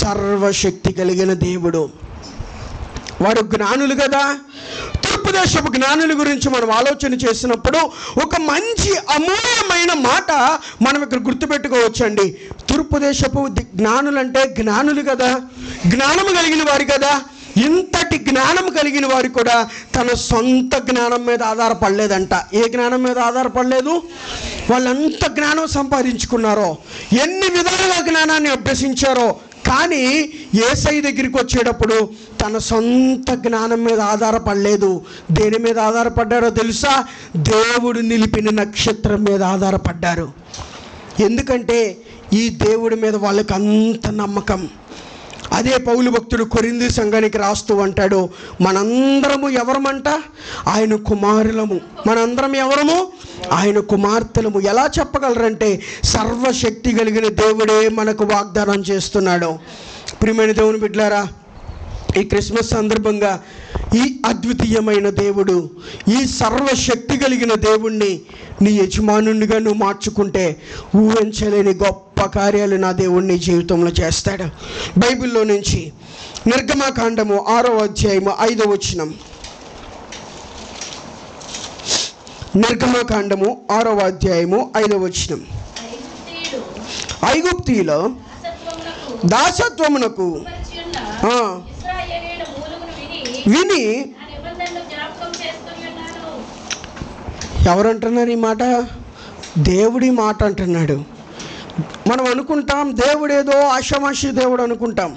A: సర్వశక్తి కలిగిన దేవుడు. వారు జ్ఞానులు కదా. తూర్పు దేశపు జ్ఞానుల గురించి మనం ఆలోచన చేసినప్పుడు ఒక మంచి అమూల్యమైన మాట మనం ఇక్కడ గుర్తుపెట్టుకోవచ్చండి. తూర్పు దేశపు జ్ఞానులు అంటే జ్ఞానులు కదా. జ్ఞానం కలిగిన వారు కదా. ఇంతటి జ్ఞానం కలిగిన వారు కూడా తన సొంత జ్ఞానం మీద ఆధారపడలేదంట. ఏ జ్ఞానం మీద ఆధారపడలేదు? వాళ్ళంత జ్ఞానం సంపాదించుకున్నారో, ఎన్ని విధాలుగా జ్ఞానాన్ని అభ్యసించారో, కానీ యేసయ్య దగ్గరికి వచ్చేటప్పుడు తన సొంత జ్ఞానం మీద ఆధారపడలేదు. దేని మీద ఆధారపడ్డారో తెలుసా? దేవుడు నిలిపిన నక్షత్రం మీద ఆధారపడ్డారు. ఎందుకంటే ఈ దేవుడి మీద వాళ్ళకి అంత నమ్మకం. అదే పౌలు భక్తుడు కొరింథీ సంఘానికి రాస్తూ అంటాడు, మనందరము ఎవరమంట? ఆయన కుమారులము. మనందరం ఎవరము? ఆయన కుమార్తెలము. ఎలా చెప్పగలరంటే సర్వశక్తి కలిగిన దేవుడే మనకు వాగ్దానం చేస్తున్నాడు. ప్రియమైన దేవుని బిడ్డలారా, ఈ క్రిస్మస్ సందర్భంగా ఈ అద్వితీయమైన దేవుడు, ఈ సర్వశక్తి కలిగిన దేవుణ్ణి నీ యజమానునిగా నువ్వు మార్చుకుంటే ఊహించలేని గొప్ప కార్యాలు నా దేవుణ్ణి జీవితంలో చేస్తాడు. బైబిల్లో నుంచి నిర్గమకాండము 6వ అధ్యాయము 5వ వచనం. నిర్గమకాండము 6వ అధ్యాయము 5వ వచనం. ఐగుప్తీయులో దాసత్వమునకు విని ఎవరంటున్నారు ఈ మాట? దేవుడి మాట అంటున్నాడు. మనం అనుకుంటాం దేవుడేదో ఆషామాషి దేవుడు అనుకుంటాం.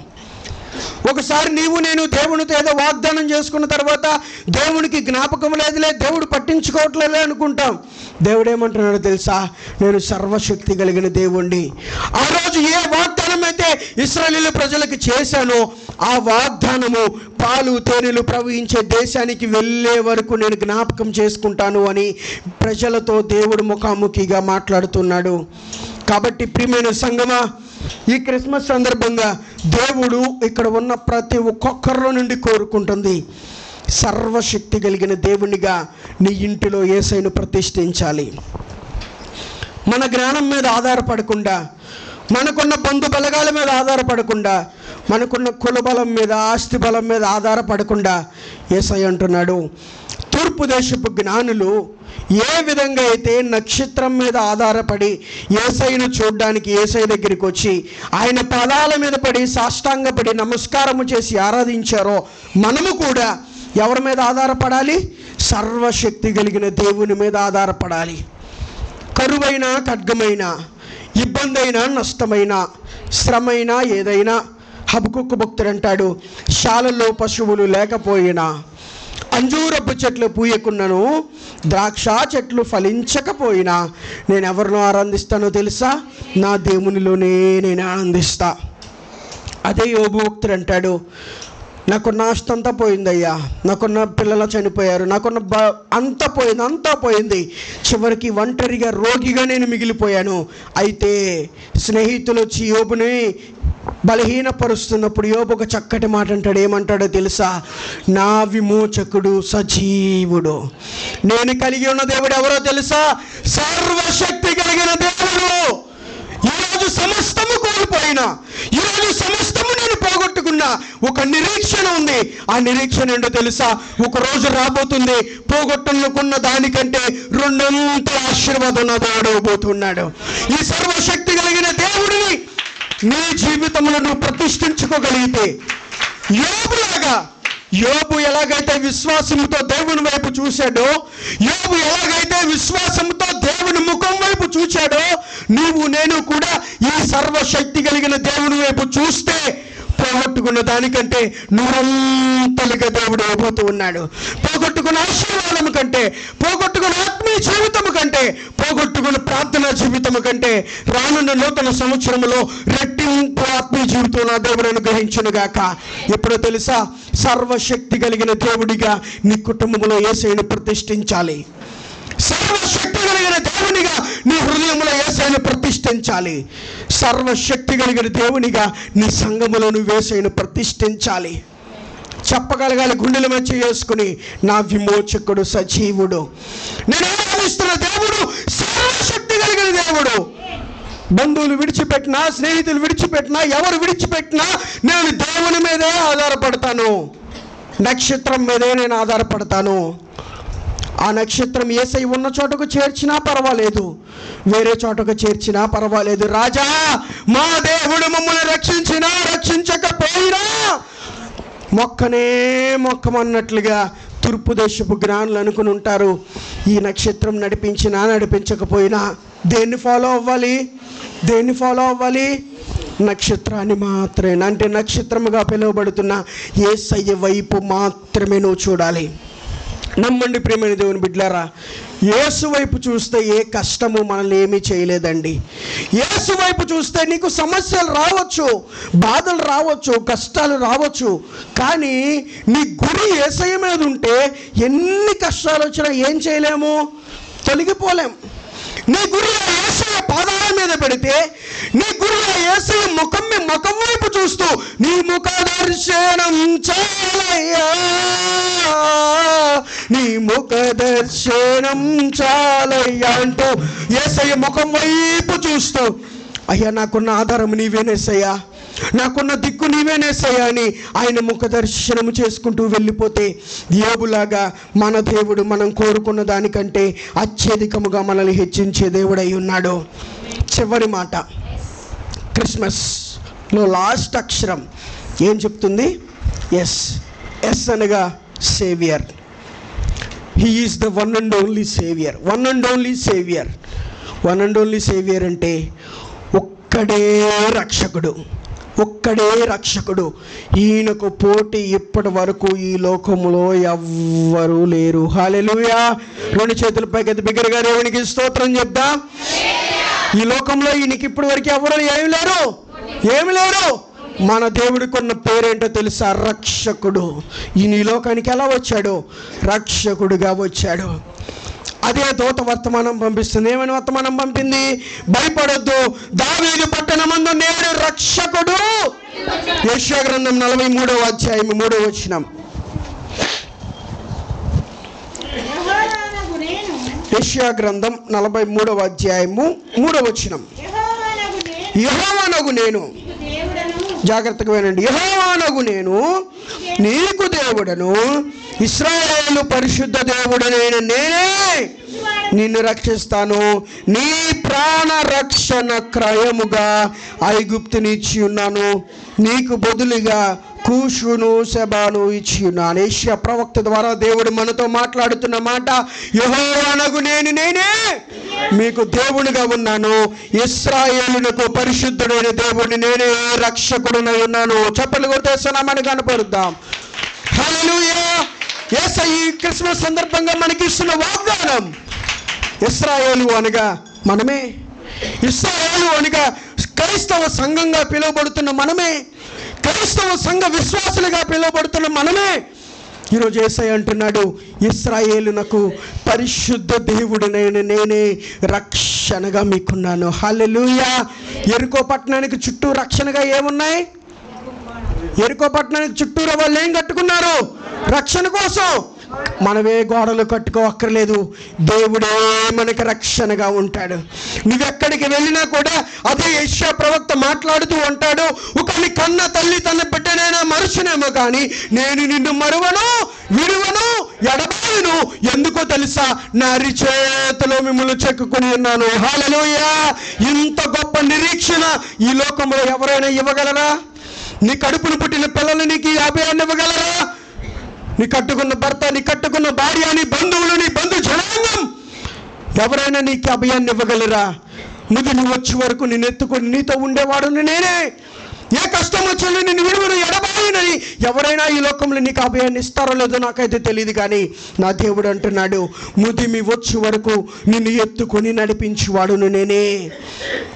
A: ఒకసారి నీవు నేను దేవునితో ఏదో వాగ్దానం చేసుకున్న తర్వాత దేవునికి జ్ఞాపకం లేదులే, దేవుడు పట్టించుకోవట్లేదే అనుకుంటాం. దేవుడు ఏమంటున్నాడో తెలుసా? నేను సర్వశక్తి కలిగిన దేవుణ్ణి. ఆ రోజు ఏ వాగ్దానం అయితే ఇశ్రాయేలు ప్రజలకు చేశానో ఆ వాగ్దానము పాలు తేనెలు ప్రవహించే దేశానికి వెళ్ళే వరకు నేను జ్ఞాపకం చేసుకుంటాను అని ప్రజలతో దేవుడు ముఖాముఖిగా మాట్లాడుతున్నాడు. కాబట్టి ప్రియమైన సంగమా, ఈ క్రిస్మస్ సందర్భంగా దేవుడు ఇక్కడ ఉన్న ప్రతి ఒక్కొక్కరిలో నుండి కోరుకుంటుంది, సర్వశక్తి కలిగిన దేవునిగా నీ ఇంటిలో యేసయ్యను ప్రతిష్ఠించాలి. మన జ్ఞానం మీద ఆధారపడకుండా, మనకున్న బంధు బలగాల మీద ఆధారపడకుండా, మనకున్న కుల బలం మీద ఆస్తి బలం మీద ఆధారపడకుండా యేసయ్య అంటున్నాడు, తూర్పు దేశపు జ్ఞానులు ఏ విధంగా అయితే నక్షత్రం మీద ఆధారపడి యేసయ్యను చూడడానికి యేసయ్య దగ్గరికి వచ్చి ఆయన పాదాల మీద పడి సాష్టాంగపడి నమస్కారము చేసి ఆరాధించారో, మనము కూడా ఎవరి మీద ఆధారపడాలి? సర్వశక్తి కలిగిన దేవుని మీద ఆధారపడాలి. కరువైన ఖడ్గమైన, ఇబ్బంది అయినా నష్టమైన, శ్రమైనా ఏదైనా, హబకుక్కు భక్తుడు అంటాడు, శాలలో పశువులు లేకపోయినా, అంజూరపు చెట్లు పూయకున్నను, ద్రాక్ష చెట్లు ఫలించకపోయినా నేను ఎవరినో ఆనందిస్తానో తెలుసా? నా దేవునిలోనే నేను ఆనందిస్తా. అదే యోబు భక్తుడు అంటాడు, నాకున్న ఆస్తి అంతా పోయిందయ్యా, నాకున్న పిల్లలు చనిపోయారు, నాకున్న అంతా పోయింది, చివరికి ఒంటరిగా రోగిగా నేను మిగిలిపోయాను. అయితే స్నేహితులు వచ్చి యోబుని బలహీనపరుస్తున్నప్పుడు యోబు ఒక చక్కటి మాట అంటాడు. ఏమంటాడో తెలుసా? నా విమోచకుడు సజీవుడు. నేను కలిగి ఉన్న దేవుడు ఎవరో తెలుసా? సర్వశక్తి కలిగిన దేవుడు. ఈరోజు సమస్తము కోల్పోయినా, ఈరోజు సమస్తము నేను పోగొట్టుకున్నా, ఒక నిరీక్షణ ఉంది. ఆ నిరీక్షణ ఏంటో తెలుసా? ఒక రోజు రాబోతుంది, పోగొట్టుకున్న దానికంటే 2 ఆశీర్వాదం నా దేవుడు ఇవ్వబోతున్నాడు. ఈ సర్వశక్తి కలిగిన దేవుడిని నీ జీవితంలో నువ్వు ప్రతిష్ఠించుకోగలిగితే, యోబు ఎలాగైతే విశ్వాసముతో దేవుని వైపు చూశాడో, యోబు ఎలాగైతే విశ్వాసముతో దేవుని ముఖం వైపు చూశాడో, నీవు నేను కూడా ఈ సర్వశక్తి కలిగిన దేవుని వైపు చూస్తే పోగొట్టుకున్న దానికంటే 100 దేవుడు ఇవ్వబోతూ ఉన్నాడు. పోగొట్టుకున్న ఆశీర్వాదం కంటే, పోగొట్టుకున్న ఆత్మీయ జీవితము కంటే, పోగొట్టుకున్న ప్రార్థనా జీవితము కంటే రానున్న నూతన సంవత్సరంలో రెట్టింపు ఆత్మీయ జీవితం నా దేవుడు అనుగ్రహించును గాక. ఎప్పుడో తెలుసా? సర్వశక్తి కలిగిన దేవుడిగా నీ కుటుంబంలో యేసయ్యను ప్రతిష్ఠించాలి. సర్వశక్తి కలిగిన దేవునిగా నీ హృదయంలో యేసయ్యను ప్రతిష్ఠించాలి. సర్వశక్తి కలిగిన దేవునిగా నీ సంఘములో నువ్వు యేసయ్యను ప్రతిష్ఠించాలి. చెప్పగలగాలి గుండెల మధ్య చేసుకుని, నా విమోచకుడు సజీవుడు. నేను ఆరాధిస్తున్న దేవుడు సర్వశక్తి కలిగిన దేవుడు. బంధువులు విడిచిపెట్టినా, స్నేహితులు విడిచిపెట్టినా, ఎవరు విడిచిపెట్టినా నేను దేవుని మీదే ఆధారపడతాను, నక్షత్రం మీదే నేను ఆధారపడతాను. ఆ నక్షత్రం యేసయ్య ఉన్న చోటకు చేర్చినా పర్వాలేదు, వేరే చోటకు చేర్చినా పర్వాలేదు. రాజా, మా దేవుడు మమ్మల్ని రక్షించినా రక్షించకపోయినా మొక్కనే మొక్కమన్నట్లుగా తూర్పు దేశపు జ్ఞానులు అనుకుని ఉంటారు. ఈ నక్షత్రం నడిపించినా నడిపించకపోయినా దేన్ని ఫాలో అవ్వాలి? దేన్ని ఫాలో అవ్వాలి? నక్షత్రాన్ని మాత్రమే. అంటే నక్షత్రముగా పిలువబడుతున్న యేసయ్య వైపు మాత్రమే నువ్వు చూడాలి. నమ్మండి ప్రియమైన దేవుని బిడ్డలారా, యేసు వైపు చూస్తే ఏ కష్టము మనల్ని ఏమీ చేయలేదండి. యేసు వైపు చూస్తే నీకు సమస్యలు రావచ్చు, బాధలు రావచ్చు, కష్టాలు రావచ్చు, కానీ నీ గురి యేసయ్య మీద ఉంటే ఎన్ని కష్టాలు వచ్చినా ఏం చేయలేము, తొలగిపోలేం. నీ గురి యేసయ్య పాదాల మీద పెడితే, నీ గురి యేసయ్య ముఖం వైపు చూస్తూ నీ ముఖ దర్శనం చాలయ్యా, నీ ముఖ దర్శనం చాలయ్యా అంటూ యేసయ్య ముఖం వైపు చూస్తూ, అయ్యా నాకున్న ఆధారం నీవేనేసయ్యా, నాకున్న దిక్కు నీవేనేసయ్యా అని ఆయన ముఖ దర్శనము చేసుకుంటూ వెళ్ళిపోతే యోబులాగా మన దేవుడు మనం కోరుకున్న దానికంటే అత్యధికముగా మనల్ని హెచ్చించే దేవుడై ఉన్నాడు. చివరి మాట, క్రిస్మస్లో లాస్ట్ అక్షరం ఏం చెప్తుంది? ఎస్. ఎస్ అనగా saviour. He is the one and only saviour. One and only saviour. One and only saviour అంటే ఒక్కడే రక్షకుడు, ఒక్కడే రక్షకుడు. ఈయనకు పోటీ ఇప్పటి వరకు ఈ లోకములో ఎవ్వరూ లేరు. హల్లెలూయా. రెండు చేతుల పైకి బిగ్గరగా దేవునికి స్తోత్రం చెప్దాం. ఈ లోకంలో ఈయనకి ఇప్పటి వరకు ఎవరు ఏమి లేరు. మన దేవుడికి ఉన్న పేరేంటో తెలుసా? రక్షకుడు. ఈయన ఈ లోకానికి ఎలా వచ్చాడు? రక్షకుడుగా వచ్చాడు. అదే దూత వర్తమానం పంపిస్తుంది. ఏమని వర్తమానం పంపింది? భయపడొద్దు, దావీదు పట్టణమందు నేడు రక్షకుడు. యెషయా గ్రంథం 43వ అధ్యాయం 3వ వచనం. యెషయా గ్రంథం 43వ అధ్యాయము 3వ వచనం. యెహోవానగు నేను, జాగ్రత్తగా వినండి, యెహోవానగు నేను నీకు దేవుడను, ఇశ్రాయేలు పరిశుద్ధ దేవుడనైన నేనే నిన్ను రక్షిస్తాను. నీ ప్రాణ రక్షణ క్రయముగా ఐగుప్తుని ఇచ్చి ఉన్నాను, నీకు బదులుగా కూషును సెబాను ఇచ్చి ఉన్నాను. యెషయా ప్రవక్త ద్వారా దేవుడు మనతో మాట్లాడుతున్న మాట, యెహోవానగు నేనే మీకు దేవునిగా ఉన్నాను, ఇశ్రాయేలునకు పరిశుద్ధుడైన దేవుడిని నేనే రక్షకుడునై ఉన్నాను. చప్పట్లు కొట్టేస్తున్నామని కనపరుద్దాం. హల్లెలూయా. యేసయ్య ఈ క్రిస్మస్ సందర్భంగా మనకి ఇస్తున్న వాగ్దానం, ఇశ్రాయేలు అనగా మనమే, ఇశ్రాయేలు అనగా క్రైస్తవ సంఘంగా పిలువబడుతున్న మనమే, క్రైస్తవ సంఘ విశ్వాసులుగా పిలువబడుతున్న మనమే. ఈరోజు యేసయ్య అంటున్నాడు, ఇశ్రాయేలునకు పరిశుద్ధ దేవుడినైన నేనే రక్షణగా మీకున్నాను. హల్లెలూయా. ఎరికో పట్టణానికి చుట్టూ రక్షణగా ఏమున్నాయి? ఎరికో పట్టణానికి చుట్టూరా వాళ్ళు ఏం కట్టుకున్నారు? రక్షణ కోసం. మనమే గోడలు కట్టుకోవక్కర్లేదు, దేవుడే మనకి రక్షణగా ఉంటాడు. నువ్వెక్కడికి వెళ్ళినా కూడా అదే యెషయా ప్రవక్త మాట్లాడుతూ ఉంటాడు, ఒకని కన్న తల్లి తన బిడ్డనైనా మరుచునేమో కానీ నేను నిన్ను మరువను, విడువను, ఎడబాయను. ఎందుకో తెలుసా? నా అరిచేతిలో మిమ్మల్ని చెక్కుకొని ఉన్నాను. హల్లెలూయా. ఇంత గొప్ప నిరీక్షణ ఈ లోకంలో ఎవరైనా ఇవ్వగలరా? నీ కడుపును పుట్టిన పిల్లలు నీకు ఈ అభయాన్ని ఇవ్వగలరా? నీ కట్టుకున్న భర్త, నీ కట్టుకున్న భార్య, నీ బంధువులు, నీ బంధు జనాంగం ఎవరైనా నీకు అభయాన్ని ఇవ్వగలరా? నువ్వు వచ్చే వరకు నేను ఎత్తుకొని నీతో ఉండేవాడు నేనే. ఏ కష్టం వచ్చినా నిన్ను విడువను, ఎడబాయనని ఎవరైనా ఈ లోకంలో నీకు అభయాన్ని ఇస్తారో లేదో నాకైతే తెలియదు, కానీ నా దేవుడు అంటున్నాడు, ముదిమి వచ్చే వరకు నిన్ను ఎత్తుకొని నడిపించేవాడు నేనే.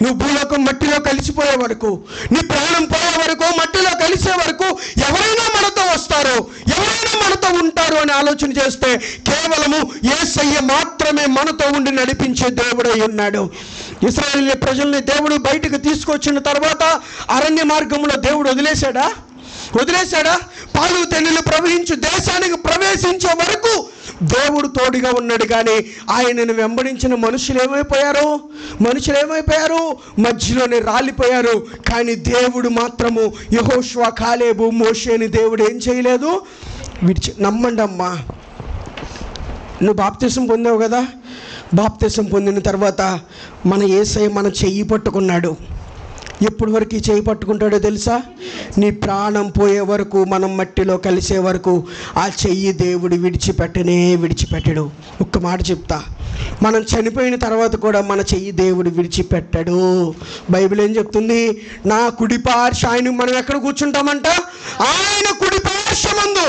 A: నువ్వు భూలోకం మట్టిలో కలిసిపోయే వరకు, నీ ప్రాణం పోయే వరకు, మట్టిలో కలిసే వరకు ఎవరైనా మనతో వస్తారో, ఎవరైనా మనతో ఉంటారు అని ఆలోచన చేస్తే కేవలము యేసయ్య మాత్రమే మనతో ఉండి నడిపించే దేవుడై ఉన్నాడు. ఇశ్రాయేలు ప్రజల్ని దేవుడు బయటకు తీసుకొచ్చిన తర్వాత అరణ్య మార్గంలో దేవుడు వదిలేశాడా? పాలు తెన్నులు ప్రవహించు దేశానికి ప్రవేశించే వరకు దేవుడు తోడుగా ఉన్నాడు. కానీ ఆయనను వెంబడించిన మనుషులు ఏమైపోయారు? మధ్యలోనే రాలిపోయారు. కానీ దేవుడు మాత్రము యెహోషువ, కాలేబు, మోషేని దేవుడు ఏం చేయలేదు, నమ్మండి అమ్మా, నువ్వు బాప్తిసం పొందావు కదా, బాప్తిసం పొందిన తర్వాత మన యేసయ్య మన చెయ్యి పట్టుకున్నాడు. ఎప్పటి వరకు చెయ్యి పట్టుకుంటాడో తెలుసా? నీ ప్రాణం పోయే వరకు, మనం మట్టిలో కలిసే వరకు ఆ చెయ్యి దేవుడు విడిచిపెట్టడు. ఒక్క మాట చెప్తా, మనం చనిపోయిన తర్వాత కూడా మన చెయ్యి దేవుడు విడిచిపెట్టడు. బైబిల్ ఏం చెప్తుంది? నా కుడి పార్శ్వ ఆయన, మనం ఎక్కడ కూర్చుంటామంట? ఆయన కుడి పార్శ్వమందు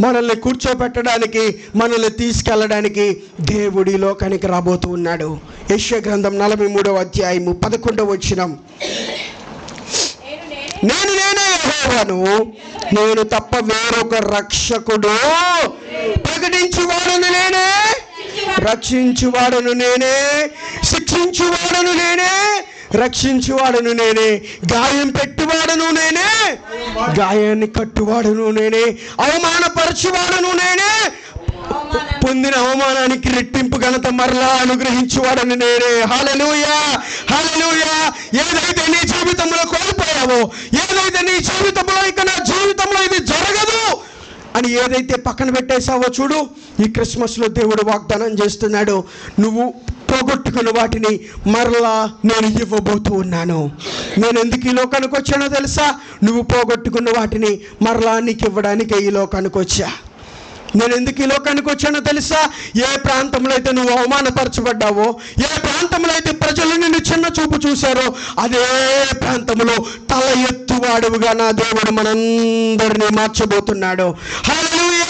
A: మనల్ని కూర్చోబెట్టడానికి, మనల్ని తీసుకెళ్ళడానికి దేవుడి లోకానికి రాబోతూ ఉన్నాడు. యెషయా గ్రంథం 43వ అధ్యాయము 11వ వచనం, నేనే యెహోవాను, నేను తప్ప వేరొక రక్షకుడు, ప్రకటించువాడను నేనే, రక్షించువాడను నేనే, శిక్షించువాడను నేనే, రక్షించువాడను నేనే, గాయం పెట్టువాడను నేనే, గాయాన్ని కట్టువాడను నేనే, అవమానపరచువాడను నేనే, పొందిన అవమానానికి రెట్టింపు ఘనత మరలా అనుగ్రహించువాడని నేనే. హల్లెలూయా, హల్లెలూయా. ఏదైతే నీ జీవితంలో కోల్పోయావో, ఏదైతే నీ జీవితంలో ఇక నా జీవితంలో ఇది జరగదు అని ఏదైతే పక్కన పెట్టేశావో చూడు, ఈ క్రిస్మస్లో దేవుడు వాగ్దానం చేస్తున్నాడు, నువ్వు పోగొట్టుకున్న వాటిని మరలా నేను ఇవ్వబోతూ ఉన్నాను. నేను ఎందుకు ఈ లోకానికి వచ్చానో తెలుసా? నువ్వు పోగొట్టుకున్న వాటిని మరలా నీకు ఇవ్వడానికే ఈ లోకానికి వచ్చా. నేను ఎందుకు ఈ లోకానికి వచ్చానో తెలుసా? ఏ ప్రాంతంలో అయితే నువ్వు అవమానపరచబడ్డావో, ఏ ప్రాంతంలో అయితే ప్రజలు నిన్ను చిన్న చూపు చూశారో, అదే ప్రాంతంలో తల ఎత్తువాడుగా నా దేవుడు మనందరినీ మార్చబోతున్నాడు. హల్లెలూయా.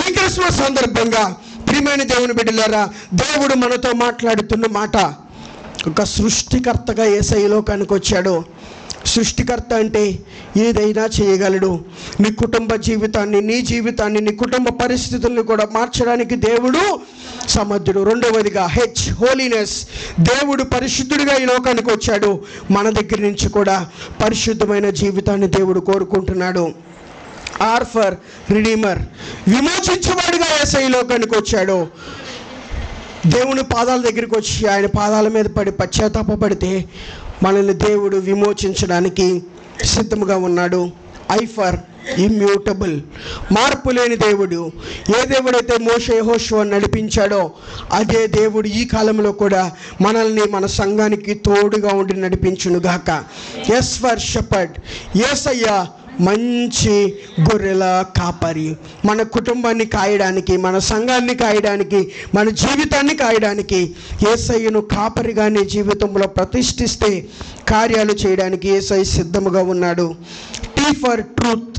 A: ఈ క్రిస్మస్ సందర్భంగా ప్రియమైన దేవుని బిడ్డలారా, దేవుడు మనతో మాట్లాడుతున్న మాట, ఒక సృష్టికర్తగా యేసయ్య లోకానికి వచ్చాడు. సృష్టికర్త అంటే ఏదైనా చేయగలడు. నీ కుటుంబ జీవితాన్ని, నీ జీవితాన్ని, నీ కుటుంబ పరిస్థితులను కూడా మార్చడానికి దేవుడు సమర్థుడు. రెండవదిగా హోలీనెస్, దేవుడు పరిశుద్ధుడిగా ఈ లోకానికి వచ్చాడు. మన దగ్గర నుంచి కూడా పరిశుద్ధమైన జీవితాన్ని దేవుడు కోరుకుంటున్నాడు. ఫర్ రిడీమర్, విమోచించేవాడుగా యేసయ్య లోకానికి వచ్చాడు. దేవుని పాదాల దగ్గరికి వచ్చి ఆయన పాదాల మీద పడి పశ్చాత్తాపపడితే మనల్ని దేవుడు విమోచించడానికి సిద్ధముగా ఉన్నాడు. ఫర్ ఇమ్యూటబుల్, మార్పు లేని దేవుడు. ఏ దేవుడైతే మోషే యెహోషువను నడిపించాడో అదే దేవుడు ఈ కాలంలో కూడా మనల్ని, మన సంఘానికి తోడుగా ఉండి నడిపించునుగాక. ఫర్ షెపర్డ్, యేసయ్య మంచి గొర్రెల కాపరి. మన కుటుంబాన్ని కాయడానికి, మన సంఘాన్ని కాయడానికి, మన జీవితాన్ని కాయడానికి యేసయ్యను కాపరిగా నీ జీవితంలో ప్రతిష్ఠిస్తే కార్యాలు చేయడానికి యేసయ్య సిద్ధముగా ఉన్నాడు. ఫర్ ట్రూత్,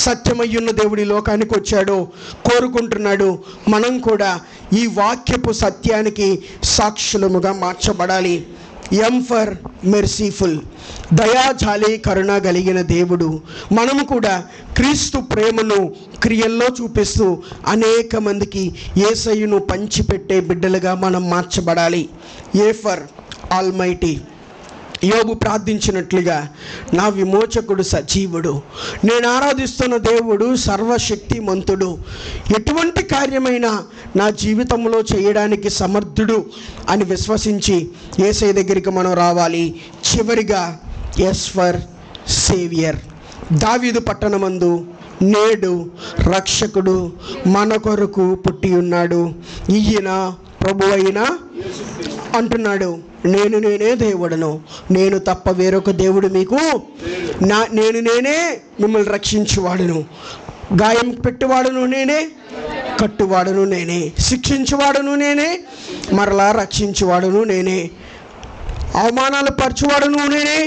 A: సత్యమయ్యున్న దేవుడి లోకానికి వచ్చాడు, కోరుకుంటున్నాడు మనం కూడా ఈ వాక్యపు సత్యానికి సాక్షులముగా మార్చబడాలి. ఫర్ మెర్సీఫుల్, దయాజాలి కరుణ కలిగిన దేవుడు. మనము కూడా క్రీస్తు ప్రేమను క్రియల్లో చూపిస్తూ అనేక మందికి యేసయ్యను పంచిపెట్టే బిడ్డలుగా మనం మార్చబడాలి. ఫర్ ఆల్మైటీ, యోబు ప్రార్థించినట్లుగా నా విమోచకుడు సజీవుడు, నేను ఆరాధిస్తున్న దేవుడు సర్వశక్తిమంతుడు, ఎటువంటి కార్యమైనా నా జీవితంలో చేయడానికి సమర్థుడు అని విశ్వసించి యేసయ్య దగ్గరికి మనం రావాలి. చివరిగా ఫర్ సేవియర్, దావీదు పట్టణమందు నేడు రక్షకుడు మన కొరకు పుట్టి ఉన్నాడు, ఈయన ప్రభువైన అంటున్నాడు. నేనే దేవుడను, నేను తప్ప వేరొక దేవుడు మీకు, నేనే మిమ్మల్ని రక్షించువాడును, గాయం పెట్టువాడును నేనే, కట్టువాడును నేనే, శిక్షించువాడును నేనే, మరలా రక్షించువాడును నేనే, అవమానాలు పరచువాడును నేనే,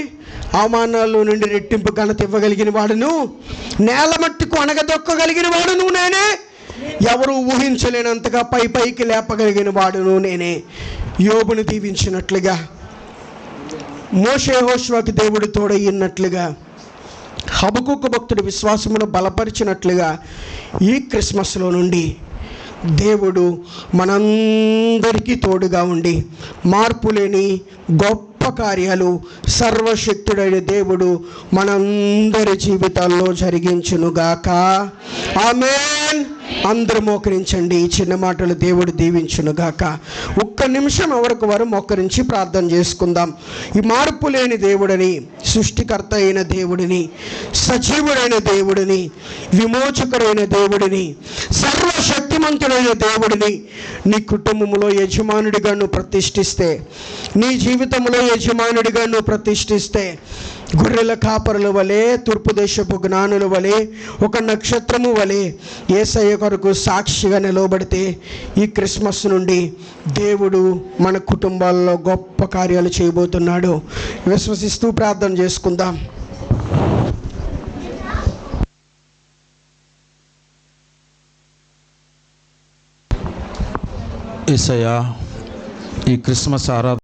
A: అవమానాల్లో నుండి రెట్టింపు ఘనత ఇవ్వగలిగిన వాడును, నేల మట్టుకు అణగదొక్కగలిగిన వాడును నేనే, ఎవరు ఊహించలేనంతగా పైకి లేపగలిగిన వాడును నేనే. యోబును దీవించినట్లుగా, మోషే యెహోషువకి దేవుడు తోడయ్యినట్లుగా, హబకుకు భక్తుడి విశ్వాసమును బలపరిచినట్లుగా ఈ క్రిస్మస్లో నుండి దేవుడు మనందరికీ తోడుగా ఉండి మార్పు లేని గొప్ప కార్యాలు సర్వశక్తుడైన దేవుడు మనందరి జీవితాల్లో జరిగించునుగాక. ఆమేన్. అందరూ మోకరించండి. ఈ చిన్న మాటలు దేవుడు దీవించునుగాక. ఒక్క నిమిషం ఎవరికి వారు మోకరించి ప్రార్థన చేసుకుందాం. ఈ మార్పు లేని దేవుడిని, సృష్టికర్త అయిన దేవుడిని, సజీవుడైన దేవుడిని, విమోచకుడైన దేవుడిని, సర్వశక్తిమంతుడైన దేవుడిని నీ కుటుంబంలో యజమానుడిగా నువ్వు ప్రతిష్ఠిస్తే, నీ జీవితంలో యజమానుడిగా నువ్వు ప్రతిష్ఠిస్తే, గొర్రెల కాపరుల వలె, తూర్పు దేశపు జ్ఞానుల వలె, ఒక నక్షత్రము వలె యేసయ్య కొరకు సాక్షిగా నిలవబడితే ఈ క్రిస్మస్ నుండి దేవుడు మన కుటుంబాల్లో గొప్ప కార్యాలు చేయబోతున్నాడు. విశ్వసిస్తూ ప్రార్థన చేసుకుందాం.
B: యేసయ్యా, ఈ క్రిస్మస్ ఆరాధన